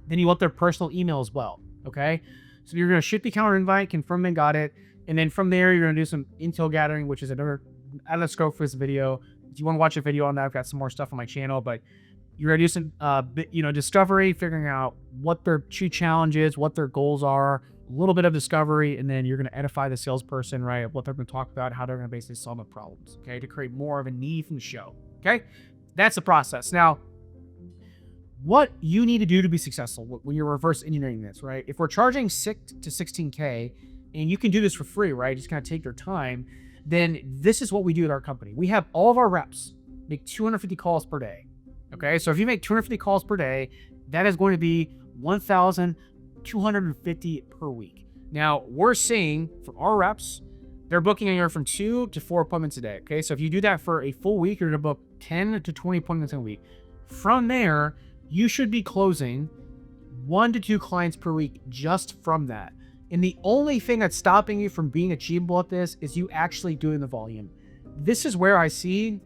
Then you want their personal email as well, okay? So you're going to shoot the calendar invite, confirm they got it, and then from there, you're going to do some intel gathering, which is another out of the scope for this video. If you want to watch a video on that, I've got some more stuff on my channel, but you're going to do some, discovery, figuring out what their true challenge is, what their goals are, a little bit of discovery, and then you're going to edify the salesperson, right, of what they're going to talk about, how they're going to basically solve the problems, okay, to create more of a need from the show, okay? That's the process. Now, what you need to do to be successful when you're reverse engineering this, right? If we're charging 6 to 16K, and you can do this for free, right? Just kind of take your time, then this is what we do at our company. We have all of our reps make 250 calls per day. Okay, so if you make 250 calls per day, that is going to be 1,250 per week. Now, we're seeing for our reps, they're booking anywhere from 2 to 4 appointments a day. Okay, so if you do that for a full week, you're going to book 10 to 20 appointments a week. From there, you should be closing 1 to 2 clients per week just from that. And the only thing that's stopping you from being achievable at this is you actually doing the volume. This is where I see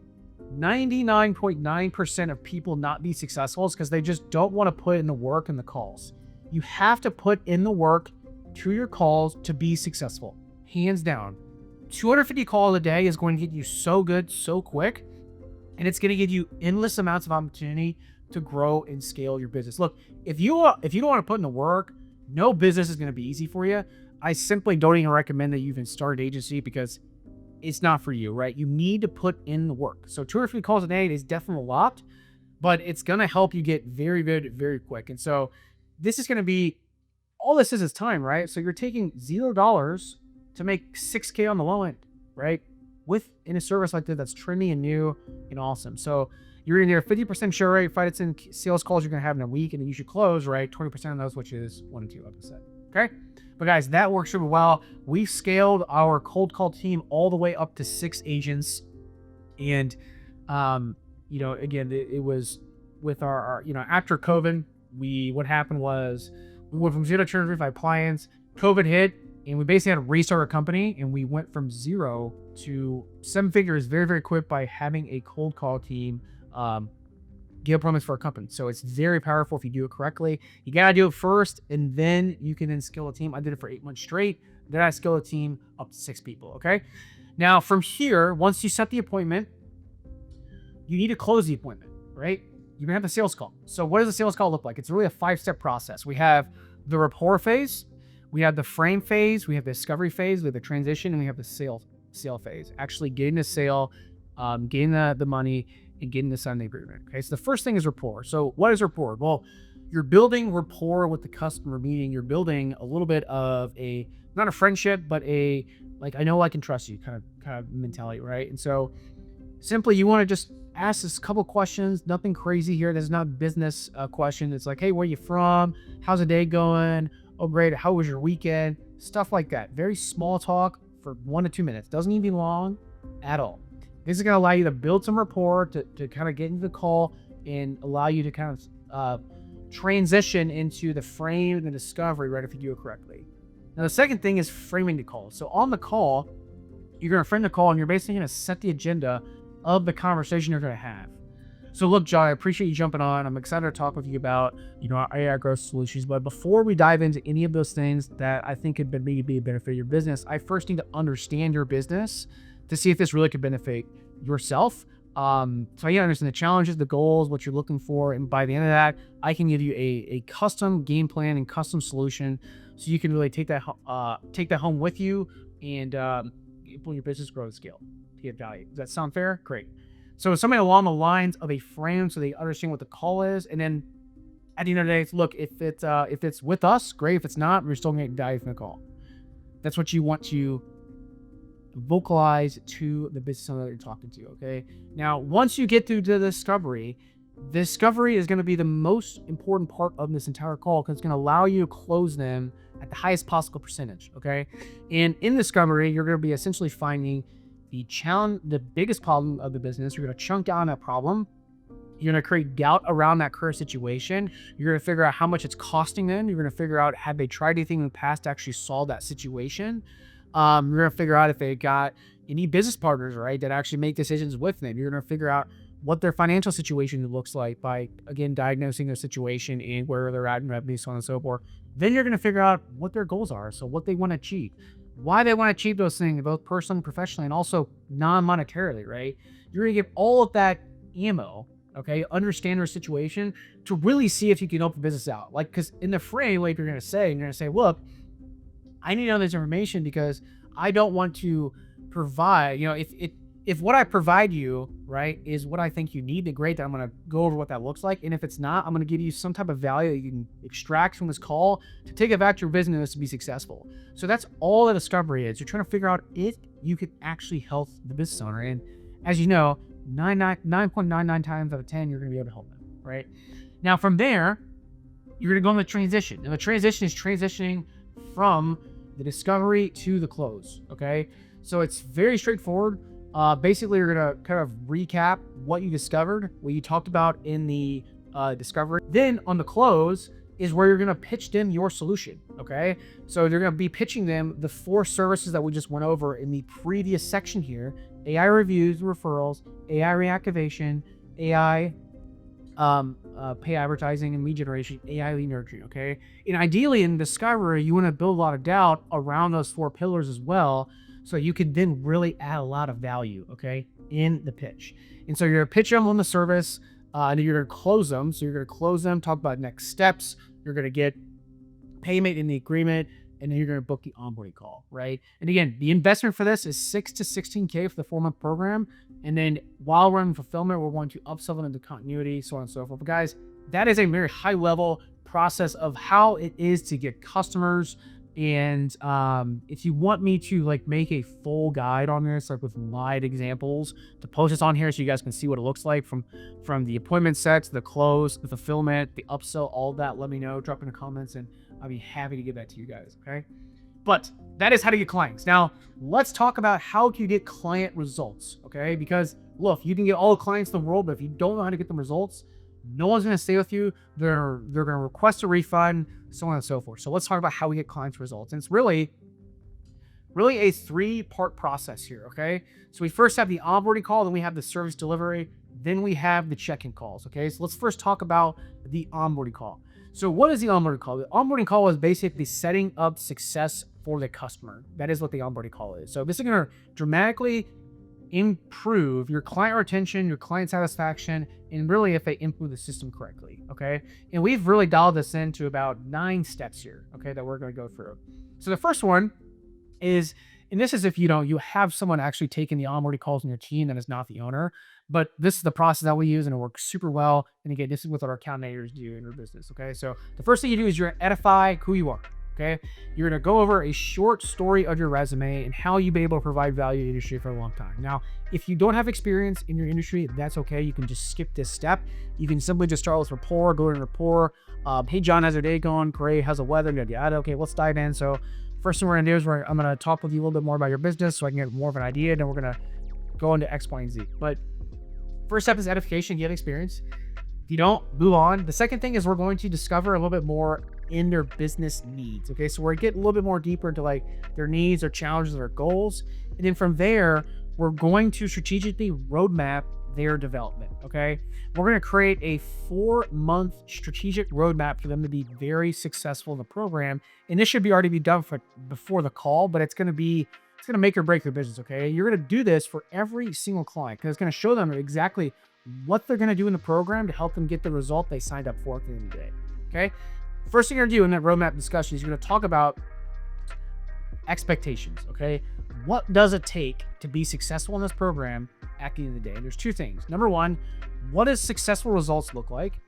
99.9% of people not be successful, is because they just don't want to put in the work and the calls. You have to put in the work to your calls to be successful, hands down. 250 calls a day is going to get you so good, so quick, and it's going to give you endless amounts of opportunity to grow and scale your business. Look, if you don't want to put in the work, no business is going to be easy for you. I simply don't even recommend that you even start an agency, because it's not for you, right? You need to put in the work. So 2 or 3 calls a day is definitely a lot, but it's going to help you get very good, very quick. And so this is going to be, all this is time, right? So you're taking $0 to make 6K on the low end, right? In a service like that's trendy and new and awesome. So you're in your 50% share rate, 5 to 10 sales calls you're going to have in a week, and then you should close, right? 20% of those, which is 1 and 2, like I said. Okay. But guys, that works really well. We scaled our cold call team all the way up to 6 agents. And, again, it was with our after COVID, what happened was we went from 0 to 235 clients. COVID hit, and we basically had to restart our company, and we went from 0 to 7 figures very, very quick by having a cold call team get appointments for a company. So it's very powerful if you do it correctly. You gotta do it first, and then you can then scale a team. I did it for 8 months straight. Then I scaled a team up to 6 people. Okay. Now from here, once you set the appointment, you need to close the appointment, right? You're gonna have the sales call. So what does a sales call look like? It's really a 5-step process. We have the rapport phase, we have the frame phase, we have the discovery phase, we have the transition, and we have the sale phase. Actually getting the sale, getting the money, and getting this on the agreement. Okay, so the first thing is rapport. So what is rapport? Well, you're building rapport with the customer, meaning you're building a little bit of not a friendship, but I know I can trust you kind of mentality, right? And so simply you want to just ask this couple questions, nothing crazy here. This is not a business question. It's like, hey, where are you from? How's the day going? Oh, great. How was your weekend? Stuff like that. Very small talk for 1 to 2 minutes. Doesn't even be long at all. This is going to allow you to build some rapport, to kind of get into the call and allow you to kind of transition into the frame and the discovery, right, if you do it correctly. Now, the second thing is framing the call. So on the call, you're going to frame the call, and you're basically going to set the agenda of the conversation you're going to have. So look, John, I appreciate you jumping on. I'm excited to talk with you about, our AI growth solutions. But before we dive into any of those things that I think could maybe be a benefit of your business, I first need to understand your business to see if this really could benefit yourself. So I understand the challenges, the goals, what you're looking for. And by the end of that, I can give you a custom game plan and custom solution, so you can really take that home with you and when your business grows, scale to get value. Does that sound fair? Great. So something along the lines of a frame, so they understand what the call is. And then at the end of the day, look, if it's with us, great. If it's not, we're still going to value from the call. That's what you want to vocalize to the business owner that you're talking to. Okay. Now, once you get through to discovery is going to be the most important part of this entire call, because it's going to allow you to close them at the highest possible percentage. Okay. And in discovery, you're going to be essentially finding the biggest problem of the business. You're going to chunk down that problem. You're going to create doubt around that current situation. You're going to figure out how much it's costing them. You're going to figure out, have they tried anything in the past to actually solve that situation? You're going to figure out if they got any business partners, right, that actually make decisions with them. You're going to figure out what their financial situation looks like by, again, diagnosing their situation and where they're at in revenue, so on and so forth. Then you're going to figure out what their goals are, so what they want to achieve, why they want to achieve those things, both personally and professionally, and also non-monetarily, right? You're going to give all of that ammo, okay, understand their situation to really see if you can open business out. Like, because in the frame, like you're going to say, look, I need to know this information because I don't want to provide, if what I provide you, right, is what I think you need, then great, then I'm going to go over what that looks like. And if it's not, I'm going to give you some type of value that you can extract from this call to take it back to your business to be successful. So that's all the discovery is. You're trying to figure out if you can actually help the business owner. And as you know, 9.99 times out of 10, you're going to be able to help them, right? Now, from there, you're going to go in the transition. And the transition is transitioning from the discovery to the close, okay? So it's very straightforward. Basically, you're gonna kind of recap what you discovered, what you talked about in the discovery. Then on the close is where you're gonna pitch them your solution. Okay, so you're gonna be pitching them the 4 services that we just went over in the previous section here: AI reviews, referrals, AI reactivation, AI pay advertising and lead generation, AI lead nurturing. Okay, and ideally in discovery, you want to build a lot of doubt around those 4 pillars as well, so you can then really add a lot of value, okay, in the pitch. And so you're gonna pitch them on the service, and you're gonna close them. So you're gonna close them, talk about next steps. You're gonna get payment in the agreement, and then you're gonna book the onboarding call, right? And again, the investment for this is 6 to 16K for the 4-month program. And then while we're in fulfillment, we're going to upsell them into continuity, so on and so forth. But guys, that is a very high level process of how it is to get customers. And if you want me to like make a full guide on this, like with live examples, to post this on here so you guys can see what it looks like from the appointment sets, the close, the fulfillment, the upsell, all of that, let me know, drop in the comments, and I'll be happy to give that to you guys, okay? But that is how to get clients. Now, let's talk about how to get client results, okay? Because look, you can get all the clients in the world, but if you don't know how to get them results, no one's going to stay with you. They're going to request a refund, so on and so forth. So let's talk about how we get clients results. And it's really a 3-part process here, okay? So we first have the onboarding call, then we have the service delivery, then we have the check-in calls, okay? So let's first talk about the onboarding call. So what is the onboarding call? The onboarding call is basically setting up success for the customer. That is what the onboarding call is. So this is going to dramatically improve your client retention, your client satisfaction, and really if they implement the system correctly, okay? And we've really dialed this into about 9 steps here, okay, that we're going to go through. So the first one is, and this is if you have someone actually taking the onboarding calls in your team that is not the owner, but this is the process that we use and it works super well. And again, this is what our account managers do in your business, okay? So the first thing you do is you're gonna edify who you are, okay? You're gonna go over a short story of your resume and how you've been able to provide value to the industry for a long time. Now, if you don't have experience in your industry, that's okay. You can just skip this step. You can simply just start with rapport, go to rapport. Hey, John, how's your day going? Great, how's the weather? Yeah, okay, let's dive in. So first thing we're gonna do is I'm gonna talk with you a little bit more about your business so I can get more of an idea. Then we're gonna go into X, Y, and Z. But first step is edification, get experience. If you don't, move on. The second thing is we're going to discover a little bit more in their business needs. Okay, so we're getting a little bit more deeper into like their needs, their challenges, their goals. And then from there, we're going to strategically roadmap their development. Okay, we're going to create a 4-month strategic roadmap for them to be very successful in the program. And this should already be done before the call, but it's going to make or break their business. Okay, you're going to do this for every single client because it's going to show them exactly what they're going to do in the program to help them get the result they signed up for at the end of the day. Okay, first thing you're going to do in that roadmap discussion is you're going to talk about expectations. Okay, what does it take to be successful in this program at the end of the day? And there's 2 things. Number 1, what does successful results look like?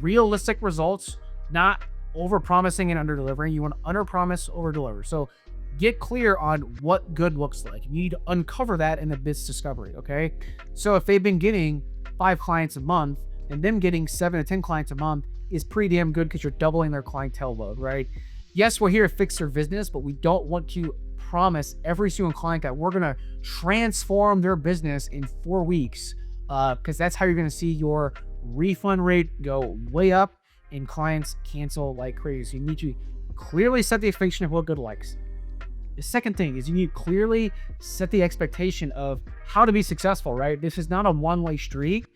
Realistic results, not over promising and under delivering. You want to under promise, over deliver. So get clear on what good looks like. You need to uncover that in the business discovery. Okay, so if they've been getting 5 clients a month and them getting 7 to 10 clients a month is pretty damn good because you're doubling their clientele load, right? Yes, we're here to fix their business, but we don't want to promise every single client that we're going to transform their business in 4 weeks, because that's how you're going to see your refund rate go way up and clients cancel like crazy. So you need to clearly set the expectation of what good likes. The second thing is you need to clearly set the expectation of how to be successful, right? This is not a one-way street.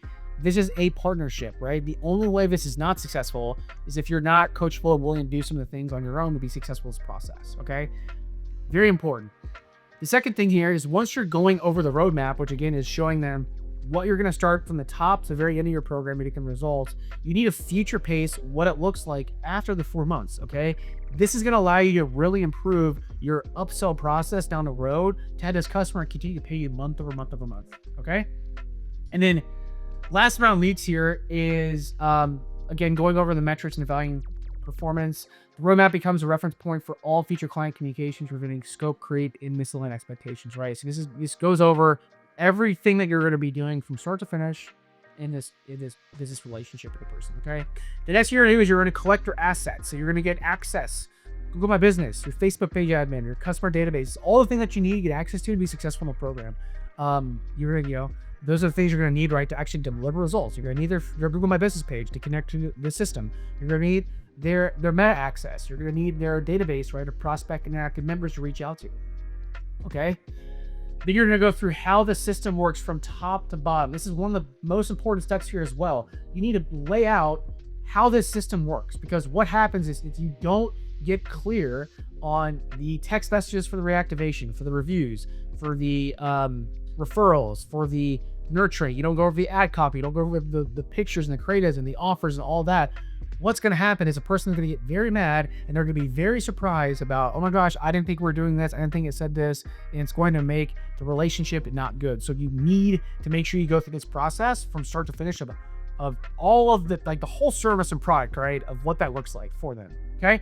This is a partnership, right? The only way this is not successful is if you're not coachable and willing to do some of the things on your own to be successful in this process, okay? Very important. The second thing here is once you're going over the roadmap, which again is showing them what you're going to start from the top to the very end of your program to get them results, you need to future pace what it looks like after the 4 months, okay? This is going to allow you to really improve your upsell process down the road to have this customer continue to pay you month over month over month, okay? And then last round leads here is, again, going over the metrics and evaluating performance. The roadmap becomes a reference point for all future client communications, revealing scope, create, and misaligned expectations, right? So this goes over everything that you're going to be doing from start to finish in this business relationship with the person, okay? The next you're going to do is you're going to collect your assets. So you're going to get access, Google My Business, your Facebook page admin, your customer database, all the things that you need to get access to be successful in the program. those are the things you're going to need, right, to actually deliver results. You're going to need their Google My Business page to connect to the system. You're going to need their meta access. You're going to need their database, right, of prospect and active members to reach out to. Okay. Then you're going to go through how the system works from top to bottom. This is one of the most important steps here as well. You need to lay out how this system works, because what happens is if you don't get clear on the text messages for the reactivation, for the reviews, for the referrals, for the nurturing, you don't go over the ad copy, you don't go over the pictures and the creatives and the offers and all that, what's going to happen is a person is going to get very mad and they're going to be very surprised about, oh my gosh, I didn't think we were doing this. I didn't think it said this. And it's going to make the relationship not good. So you need to make sure you go through this process from start to finish of all of the, like the whole service and product, right? Of what that looks like for them. Okay.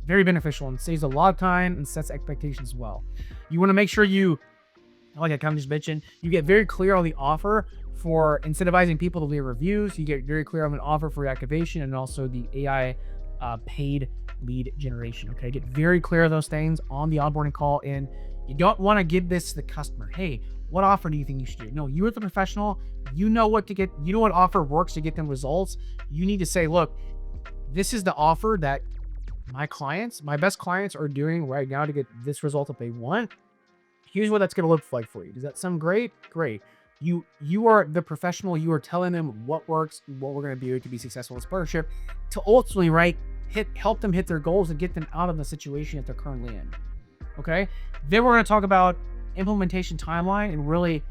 Very beneficial and saves a lot of time and sets expectations as well. You want to make sure you, like I kind of just mentioned, you get very clear on the offer for incentivizing people to leave reviews. You get very clear on an offer for reactivation and also the AI paid lead generation. Okay, get very clear of those things on the onboarding call. And you don't want to give this to the customer. Hey, what offer do you think you should do? No, you are the professional. You know what to get. You know what offer works to get them results. You need to say, look, this is the offer that my clients, my best clients, are doing right now to get this result that they want. Here's what that's going to look like for you. Does that sound great? Great. You are the professional. You are telling them what works, what we're going to do to be successful in this partnership, to ultimately, right, help them hit their goals and get them out of the situation that they're currently in. Okay. Then we're going to talk about implementation timeline and really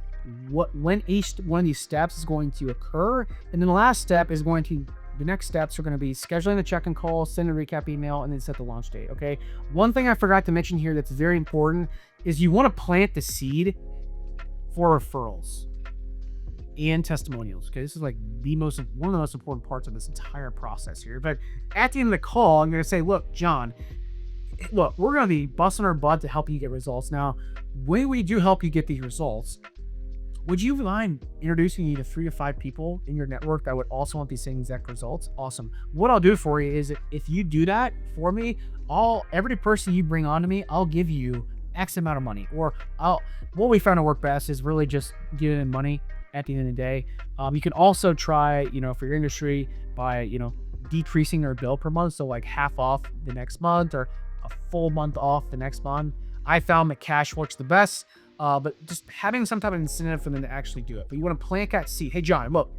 when each one of these steps is going to occur. And then the last step is the next steps are going to be scheduling the check-in call, send a recap email, and then set the launch date. Okay. One thing I forgot to mention here that's very important is you want to plant the seed for referrals and testimonials. Okay. This is like one of the most important parts of this entire process here. But at the end of the call, I'm going to say, look, John, look, we're going to be busting our butt to help you get results. Now, when we do help you get these results, would you mind introducing you to 3 to 5 people in your network that would also want these same exact results? Awesome. What I'll do for you is if you do that for me, every person you bring on to me, I'll give you X amount of money. Or what we found to work best is really just giving them money at the end of the day. You can also try, for your industry by, decreasing their bill per month. So like half off the next month or a full month off the next month. I found that cash works the best. But just having some type of incentive for them to actually do it. But you want to plant that seed. Hey, John, look,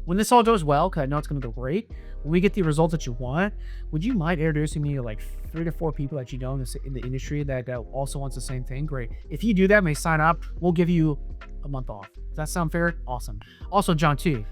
when this all goes well, because I know it's going to go great, when we get the results that you want, would you mind introducing me to like 3 to 4 people that you know in the industry that also wants the same thing? Great. If you do that and they sign up, we'll give you a month off. Does that sound fair? Awesome. Also, John, too,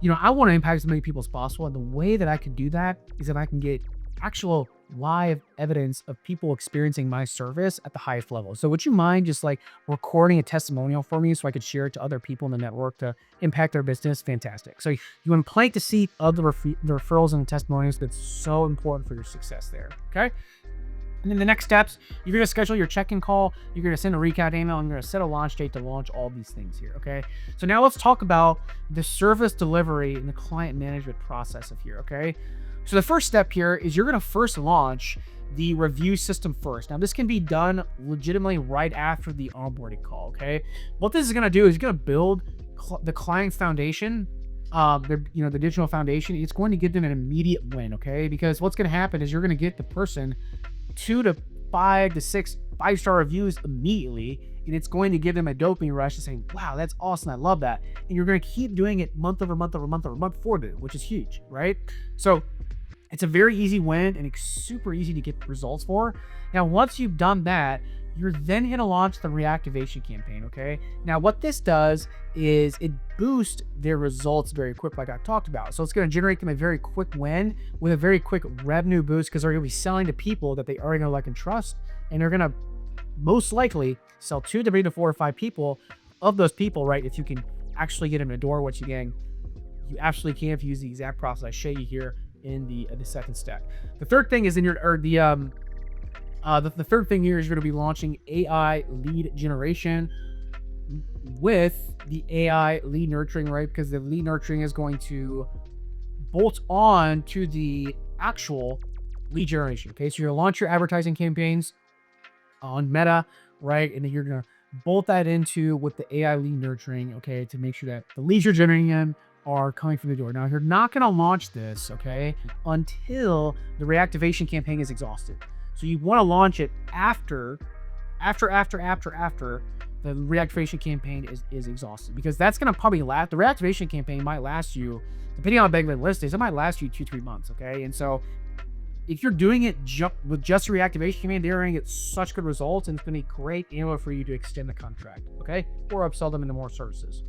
I want to impact as many people as possible. And the way that I can do that is that I can get actual live evidence of people experiencing my service at the highest level. So would you mind just like recording a testimonial for me so I could share it to other people in the network to impact their business? Fantastic. So you want to plant the seed of the referrals and the testimonials. That's so important for your success there. Okay. And then the next steps, you're going to schedule your check-in call. You're going to send a recap email. And you're going to set a launch date to launch all these things here. Okay. So now let's talk about the service delivery and the client management process of here. Okay. So the first step here is you're going to first launch the review system first. Now this can be done legitimately right after the onboarding call. Okay. What this is going to do is going to build the client's foundation, the digital foundation. It's going to give them an immediate win. Okay. Because what's going to happen is you're going to get the person 2 to 5 to 6 5-star reviews immediately. And it's going to give them a dopamine rush to saying, wow, that's awesome. I love that. And you're going to keep doing it month over month over month over month for them, which is huge, right? So it's a very easy win and it's super easy to get results for. Now, once you've done that, you're then going to launch the reactivation campaign, okay? Now, what this does is it boosts their results very quick, like I talked about. So it's going to generate them a very quick win with a very quick revenue boost because they're going to be selling to people that they already know, like, and trust. And they're going to most likely sell 2 to 3 to 4 or 5 people of those people, right? If you can actually get them in the door, which again, you absolutely can if you use the exact process I show you here in the second step. The third thing is the third thing here is you're going to be launching AI lead generation with the AI lead nurturing, right? Because the lead nurturing is going to bolt on to the actual lead generation. Okay, so you're going to launch your advertising campaigns on Meta, right? And then you're going to bolt that into with the AI lead nurturing, okay, to make sure that the leads you're generating them are coming from the door. Now, you're not going to launch this, okay, until the reactivation campaign is exhausted. So you want to launch it after the reactivation campaign is exhausted, because that's going to probably last. The reactivation campaign might last you, depending on how big the list is, it might last you 2-3 months, okay? And so if you're doing it with just a reactivation campaign, they're going to get such good results, and it's going to be great in order for you to extend the contract, okay? Or upsell them into more services.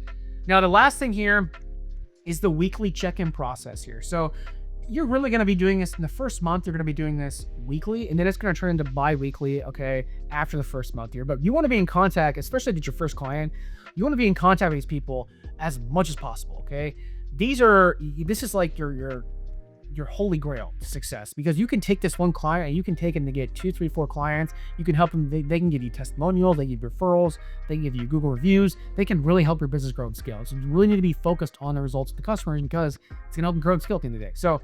Now, the last thing here is the weekly check-in process here. So you're really going to be doing this in the first month. You're going to be doing this weekly, and then it's going to turn into bi-weekly, okay, after the first month here. But you want to be in contact, especially if it's your first client, you want to be in contact with these people as much as possible, okay? This is like your holy grail to success, because you can take this one client and you can take them to get 2, 3, 4 clients. You can help them. They can give you testimonials, they give you referrals, they can give you Google reviews. They can really help your business grow and scale. So you really need to be focused on the results of the customers, because it's gonna help you grow and scale at the end of the day. So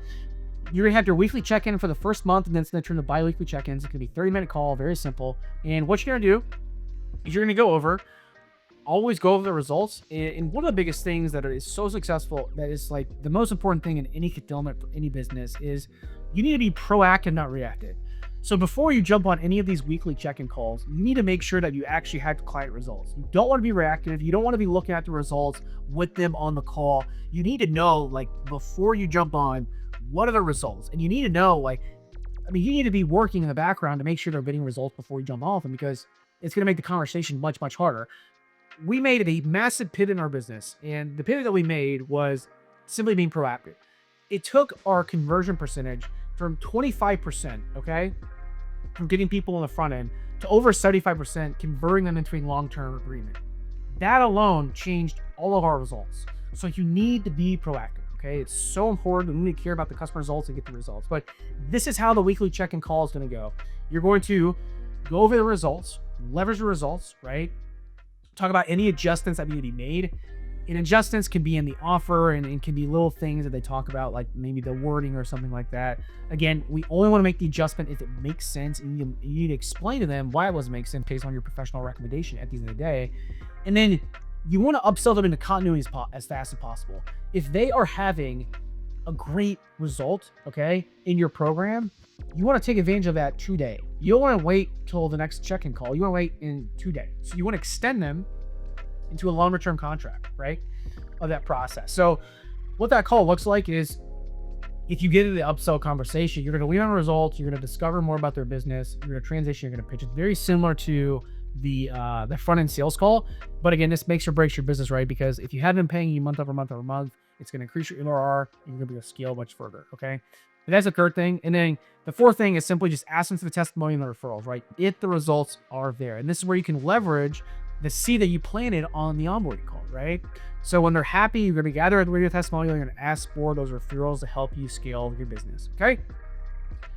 you're gonna have your weekly check-in for the first month, and then it's gonna turn to bi-weekly check-ins. It's gonna be 30-minute call, very simple. And what you're gonna do is you're gonna always go over the results. And one of the biggest things that is so successful, that is like the most important thing in any fulfillment for any business, is you need to be proactive, not reactive. So before you jump on any of these weekly check-in calls, you need to make sure that you actually have client results. You don't want to be reactive. You don't want to be looking at the results with them on the call. You need to know, like, before you jump on, what are the results? And you need to know, you need to be working in the background to make sure they're getting results before you jump off them, because it's going to make the conversation much, much harder. We made a massive pivot in our business, and the pivot that we made was simply being proactive. It took our conversion percentage from 25%, okay, from getting people on the front end, to over 75%, converting them into a long-term agreement. That alone changed all of our results. So you need to be proactive, okay? It's so important. We need to care about the customer results and get the results. But this is how the weekly check-in call is going to go. You're going to go over the results, leverage the results, right? Talk about any adjustments that need to be made. And adjustments can be in the offer, and it can be little things that they talk about, like maybe the wording or something like that. Again, we only want to make the adjustment if it makes sense, and you need to explain to them why it doesn't make sense based on your professional recommendation at the end of the day. And then you want to upsell them into continuity as fast as possible. If they are having a great result, okay, in your program, you want to take advantage of that today. You don't want to wait till the next check-in call. You want to wait in 2 days. So you want to extend them into a longer term contract, right, of that process. So what that call looks like is, if you get into the upsell conversation, you're going to lean on results, you're going to discover more about their business, you're going to transition, you're going to pitch. It's very similar to the front end sales call. But again, this makes or breaks your business, right? Because if you have been paying you month over month over month, it's going to increase your NRR, and you're going to be able to scale much further, okay? But that's the third thing. And then the fourth thing is simply just ask them for the testimony and the referrals, right? If the results are there. And this is where you can leverage the seed that you planted on the onboarding call, right? So when they're happy, you're going to gather your testimonial, you're going to ask for those referrals to help you scale your business, okay?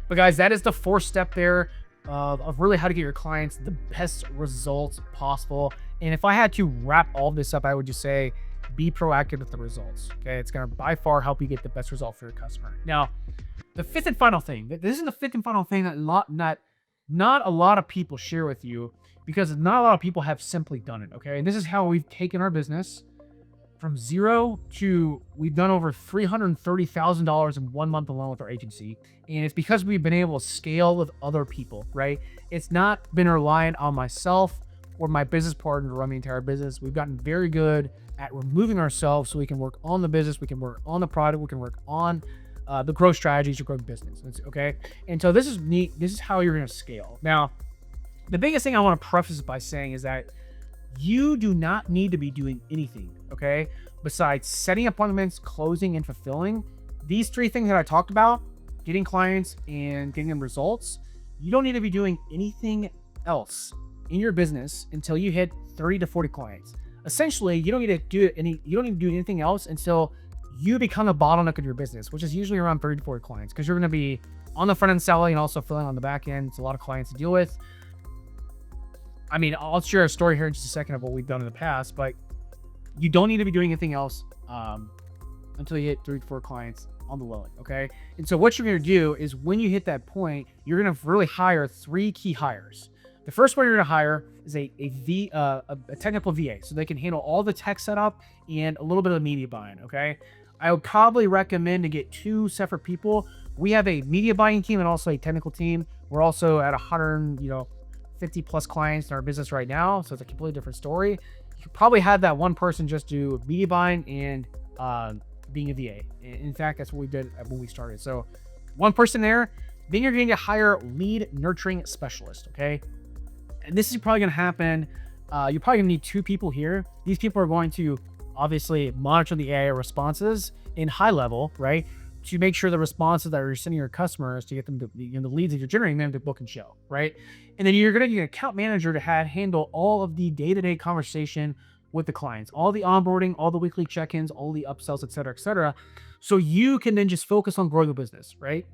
But guys, that is the fourth step there of really how to get your clients the best results possible. And if I had to wrap all this up, I would just say, be proactive with the results, okay? It's going to by far help you get the best result for your customer. Now, the fifth and final thing, this is the fifth and final thing that not a lot of people share with you, because not a lot of people have simply done it, okay? And this is how we've taken our business from zero to, we've done over $330,000 in 1 month alone with our agency. And it's because we've been able to scale with other people, right? It's not been reliant on myself or my business partner to run the entire business. We've gotten very good at removing ourselves so we can work on the business, we can work on the product, we can work on the growth strategies to grow the business, okay? And so this is neat. This is how you're going to scale. Now, the biggest thing I want to preface by saying is that you do not need to be doing anything, okay, besides setting appointments, closing, and fulfilling. These three things that I talked about, getting clients and getting them results, you don't need to be doing anything else in your business until you hit 30 to 40 clients. Essentially, you don't need to do anything else until you become a bottleneck of your business, which is usually around 30 to 40 clients, because you're going to be on the front end selling and also filling on the back end. It's a lot of clients to deal with. I mean, I'll share a story here in just a second of what we've done in the past, but you don't need to be doing anything else until you hit 3 to 4 clients on the low end, okay? And so what you're going to do is, when you hit that point, you're going to really hire 3 key hires. The first one you're going to hire is a technical VA, so they can handle all the tech setup and a little bit of media buying. Okay, I would probably recommend to get 2 separate people. We have a media buying team and also a technical team. We're also at 150 plus clients in our business right now, so it's a completely different story. You could probably have that one person just do media buying and being a VA. In fact, that's what we did when we started. So one person there. Then you're going to hire lead nurturing specialist. Okay, and this is probably going to happen. You're probably going to need 2 people here. These people are going to obviously monitor the AI responses in high level, right? To make sure the responses that you're sending your customers to get them to, the leads that you're generating them to book and show, right? And then you're going to need an account manager to handle all of the day-to-day conversation with the clients, all the onboarding, all the weekly check-ins, all the upsells, et cetera, et cetera. So you can then just focus on growing the business, right?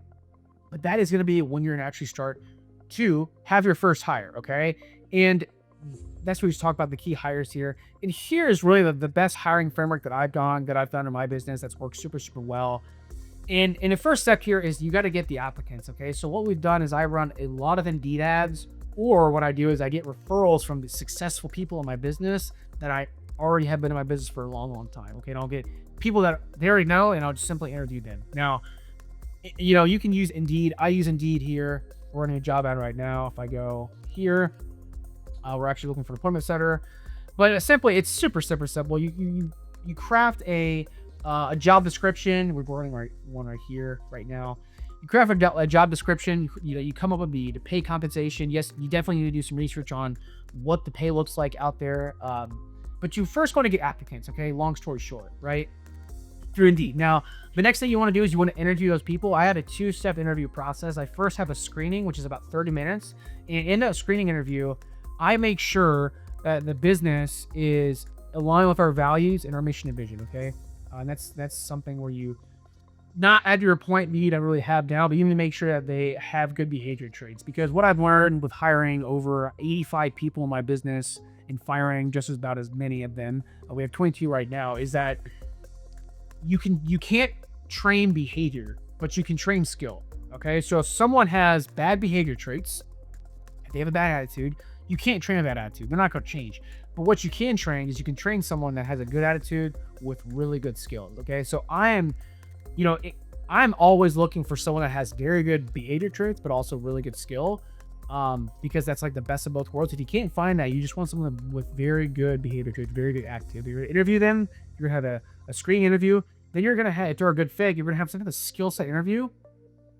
But that is going to be when you're going to actually start to have your first hire, okay? And that's what we just talked about, the key hires here. And here is really the best hiring framework that I've done in my business that's worked super, super well. And the first step here is you got to get the applicants, okay? So what we've done is I run a lot of Indeed ads, or what I do is I get referrals from the successful people in my business that I already have been in my business for a long, long time, okay? And I'll get people that they already know, and I'll just simply interview them. Now, you can use Indeed. I use Indeed here. We're running a job ad right now. If I go here, we're actually looking for an appointment setter. But simply, it's super, super simple. You craft a job description. We're running one right here right now. You craft a job description. You come up with the pay compensation. Yes, you definitely need to do some research on what the pay looks like out there. But you first want to get applicants. Okay, long story short, right? Through Indeed. Now, the next thing you want to do is you want to interview those people. I had a 2-step interview process. I first have a screening, which is about 30 minutes. And in that screening interview, I make sure that the business is aligned with our values and our mission and vision. Okay, and that's something where you not at your point need to really have down, but you need to make sure that they have good behavior traits. Because what I've learned with hiring over 85 people in my business and firing just about as many of them, we have 22 right now, is that you can't train behavior, but you can train skill. Okay, so if someone has bad behavior traits, if they have a bad attitude, you can't train a bad attitude. They're not going to change. But what you can train is you can train someone that has a good attitude with really good skills. Okay, so I'm always looking for someone that has very good behavior traits, but also really good skill, because that's like the best of both worlds. If you can't find that, you just want someone with very good behavior traits, very good attitude. You're going to interview them. You're going to have a screening interview. Then you're going to have, if they're a good fit, you're going to have some kind of skill set interview.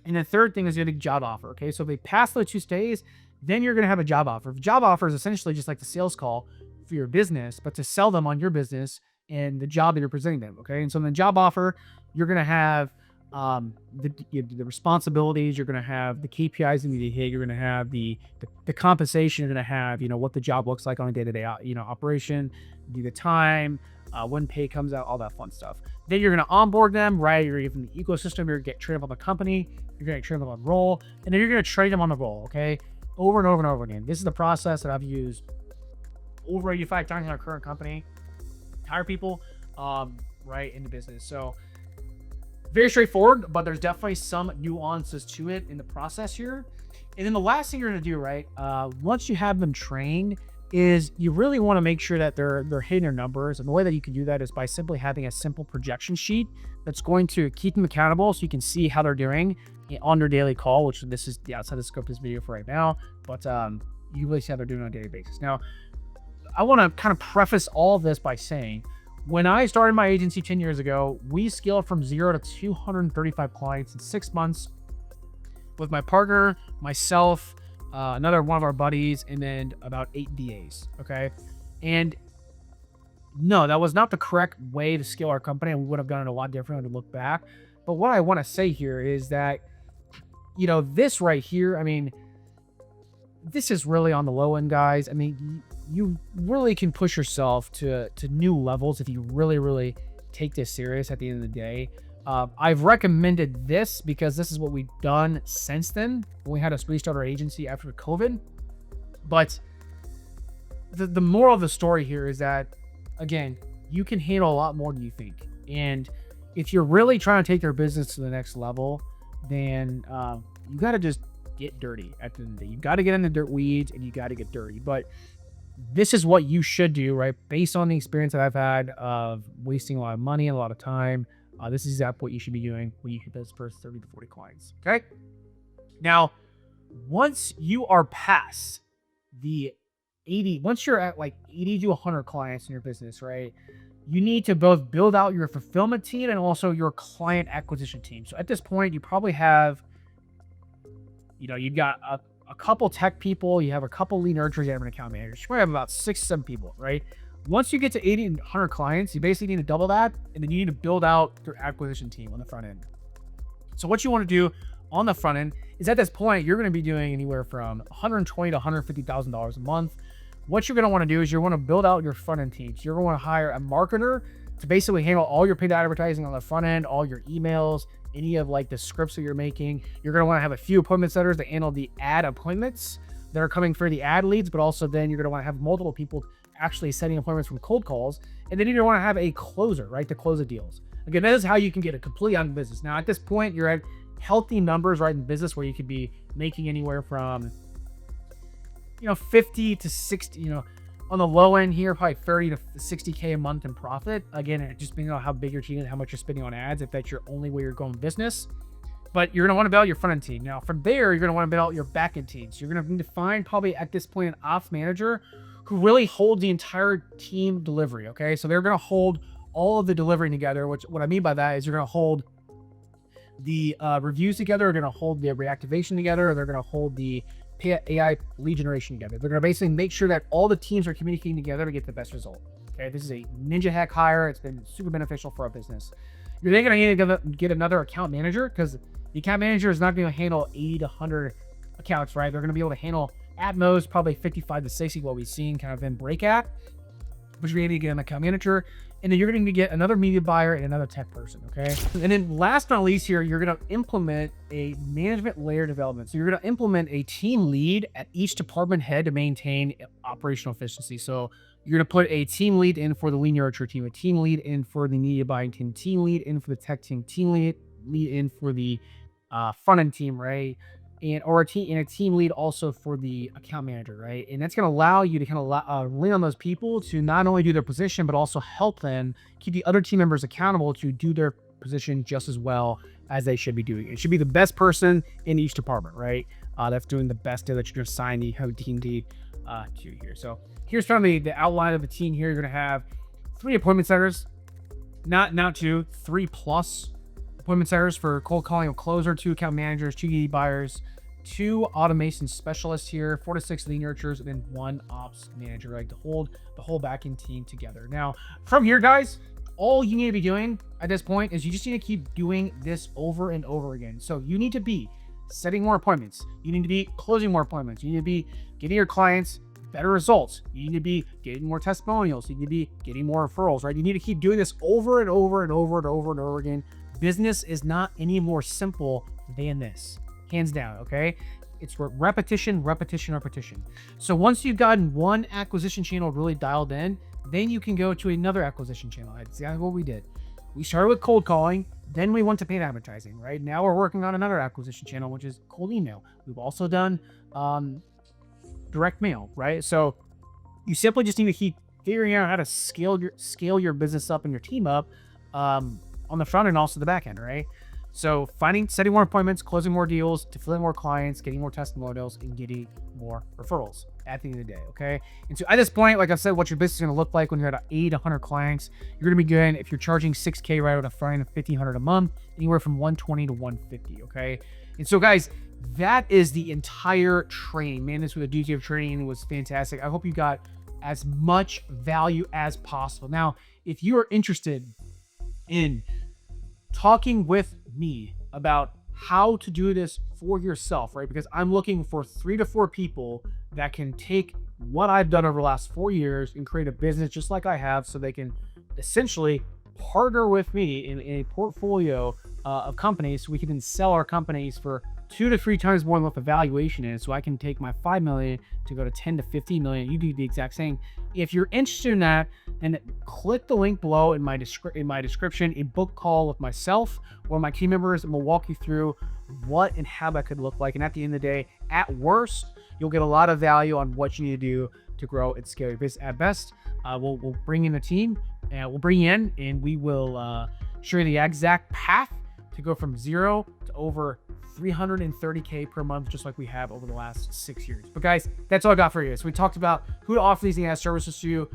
And the third thing is you're going to get a job offer. Okay, so if they pass those 2 stages, then you're going to have a job offer. The job offer is essentially just like the sales call for your business, but to sell them on your business and the job that you're presenting them. Okay, and so in the job offer, you're going to have the responsibilities, you're going to have the KPIs you need to hit, you're going to have the compensation, you're going to have what the job looks like on a day-to-day operation, the time, when pay comes out, all that fun stuff. Then you're going to onboard them, right? You're giving the ecosystem, you're going to get trained up on the company, you're going to train them on the role, and then you're going to train them on the role. Okay, over and over and over again. This is the process that I've used over 85 times in our current company, hire people right in the business. So very straightforward, but there's definitely some nuances to it in the process here. And then the last thing you're going to do, right, once you have them trained, is you really want to make sure that they're hitting their numbers. And the way that you can do that is by simply having a simple projection sheet that's going to keep them accountable, so you can see how they're doing on their daily call, which this is the outside of the scope of this video for right now, but you really see how they're doing on a daily basis. Now, I want to kind of preface all of this by saying, when I started my agency 10 years ago, we scaled from 0 to 235 clients in 6 months with my partner, myself, another one of our buddies, and then about 8 DAs. Okay. And no, that was not the correct way to scale our company. And we would have done it a lot differently to look back. But what I want to say here is that, this right here, I mean, this is really on the low end, guys. I mean, you really can push yourself to new levels if you really, really take this serious at the end of the day. I've recommended this because this is what we've done since then when we had to restart our agency after COVID. But the moral of the story here is that, again, you can handle a lot more than you think. And if you're really trying to take your business to the next level, then you got to just get dirty at the end of the day. You got to get in the dirt weeds and you got to get dirty. But this is what you should do, right? Based on the experience that I've had of wasting a lot of money and a lot of time. This is exactly what you should be doing when you hit those first 30 to 40 clients. Okay. Now, once you are past the 80, once you're at like 80 to 100 clients in your business, right? You need to both build out your fulfillment team and also your client acquisition team. So at this point, you probably have, you've got a couple tech people, you have a couple lead nurturers, you have an account manager. You probably have about 6, 7 people, right? Once you get to 80 and 100 clients, you basically need to double that, and then you need to build out your acquisition team on the front end. So what you want to do on the front end is at this point, you're going to be doing anywhere from $120,000 to $150,000 a month. What you're going to want to do is you want to build out your front end teams. You're going to want to hire a marketer to basically handle all your paid advertising on the front end, all your emails, any of like the scripts that you're making. You're going to want to have a few appointment setters that handle the ad appointments that are coming for the ad leads, but also then you're going to want to have multiple people actually setting appointments from cold calls. And then you're going to want to have a closer, right, to close the deals. Again, that is how you can get a completely on business. Now, at this point, you're at healthy numbers, right, in business where you could be making anywhere from 50 to 60, on the low end here, probably 30 to 60K a month in profit. Again, it just depending on how big your team is, how much you're spending on ads, if that's your only way you're going business. But you're going to want to build out your front end team. Now, from there, you're going to want to build out your back end team. So you're going to need to find probably at this point an ops manager who really holds the entire team delivery. Okay. So they're going to hold all of the delivery together, which what I mean by that is you're going to hold the reviews together, they're going to hold the reactivation together, or they're going to hold the AI lead generation together. They're going to basically make sure that all the teams are communicating together to get the best result. Okay, this is a ninja hack hire. It's been super beneficial for our business. You're then going to need to get another account manager because the account manager is not going to handle 80 to 100 accounts, right? They're going to be able to handle at most probably 55 to 60, what we've seen kind of in break at, which you're going to need to get an account manager. And then you're going to get another media buyer and another tech person, okay? And then last but not least here, you're going to implement a management layer development. So you're going to implement a team lead at each department head to maintain operational efficiency. So you're going to put a team lead in for the lead nurture team, a team lead in for the media buying team lead in for the tech team lead in for the front end team, right? And a team lead also for the account manager, right? And that's going to allow you to kind of lean on those people to not only do their position, but also help them keep the other team members accountable to do their position just as well as they should be doing. It should be the best person in each department, right? That's doing the best that you're going to assign the team lead to here. So here's kind of the outline of the team here. You're going to have 3 appointment setters, not 2, 3+ appointment setters for cold calling, a closer, 2 account managers, 2 ED buyers, 2 automation specialists here, 4 to 6 lead nurturers, and then 1 ops manager, right, to hold the whole back-end team together. Now, from here, guys, all you need to be doing at this point is you just need to keep doing this over and over again. So you need to be setting more appointments. You need to be closing more appointments. You need to be getting your clients better results. You need to be getting more testimonials. You need to be getting more referrals, right? You need to keep doing this over and over and over and over and over again. Business is not any more simple than this, hands down, okay? It's repetition, repetition, repetition. So once you've gotten one acquisition channel really dialed in, then you can go to another acquisition channel. That's exactly what we did. We started with cold calling, then we went to paid advertising, right? Now we're working on another acquisition channel, which is cold email. We've also done direct mail, right? So you simply just need to keep figuring out how to scale your business up and your team up on the front and also the back end, right? So setting more appointments, closing more deals, fulfilling more clients, getting more testimonials, and getting more referrals at the end of the day, okay? And so at this point, like I said, what your business is going to look like when you're at 80 to 100 clients, you're going to be good if you're charging $6K right on the front end of $1,500 a month, anywhere from $120 to $150, okay? And so guys, that is the entire training. Man, this was a duty of training. It was fantastic. I hope you got as much value as possible. Now, if you are interested in talking with me about how to do this for yourself, right? Because I'm looking for 3 to 4 people that can take what I've done over the last 4 years and create a business just like I have, so they can essentially partner with me in a portfolio of companies, so we can then sell our companies for 2 to 3 times more than what the valuation is, so I can take my 5 million to go to 10 to 15 million. You do the exact same. If you're interested in that, then click the link below in my description, a book call with myself or my team members, and we'll walk you through what and how that could look like. And at the end of the day, at worst, you'll get a lot of value on what you need to do to grow and scale your business. At best, we'll bring in a team, and we'll bring you in, and we will show you the exact path to go from 0 to over 330K per month, just like we have over the last 6 years. But guys, that's all I got for you. So we talked about who to offer these AI services to you,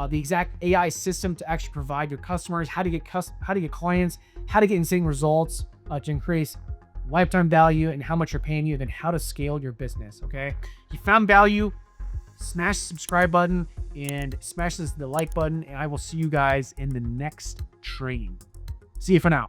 the exact AI system to actually provide your customers, how to get clients, how to get insane results to increase lifetime value and how much you're paying you, then how to scale your business. Okay, if you found value, smash the subscribe button and smash the like button, and I will see you guys in the next training. See you for now.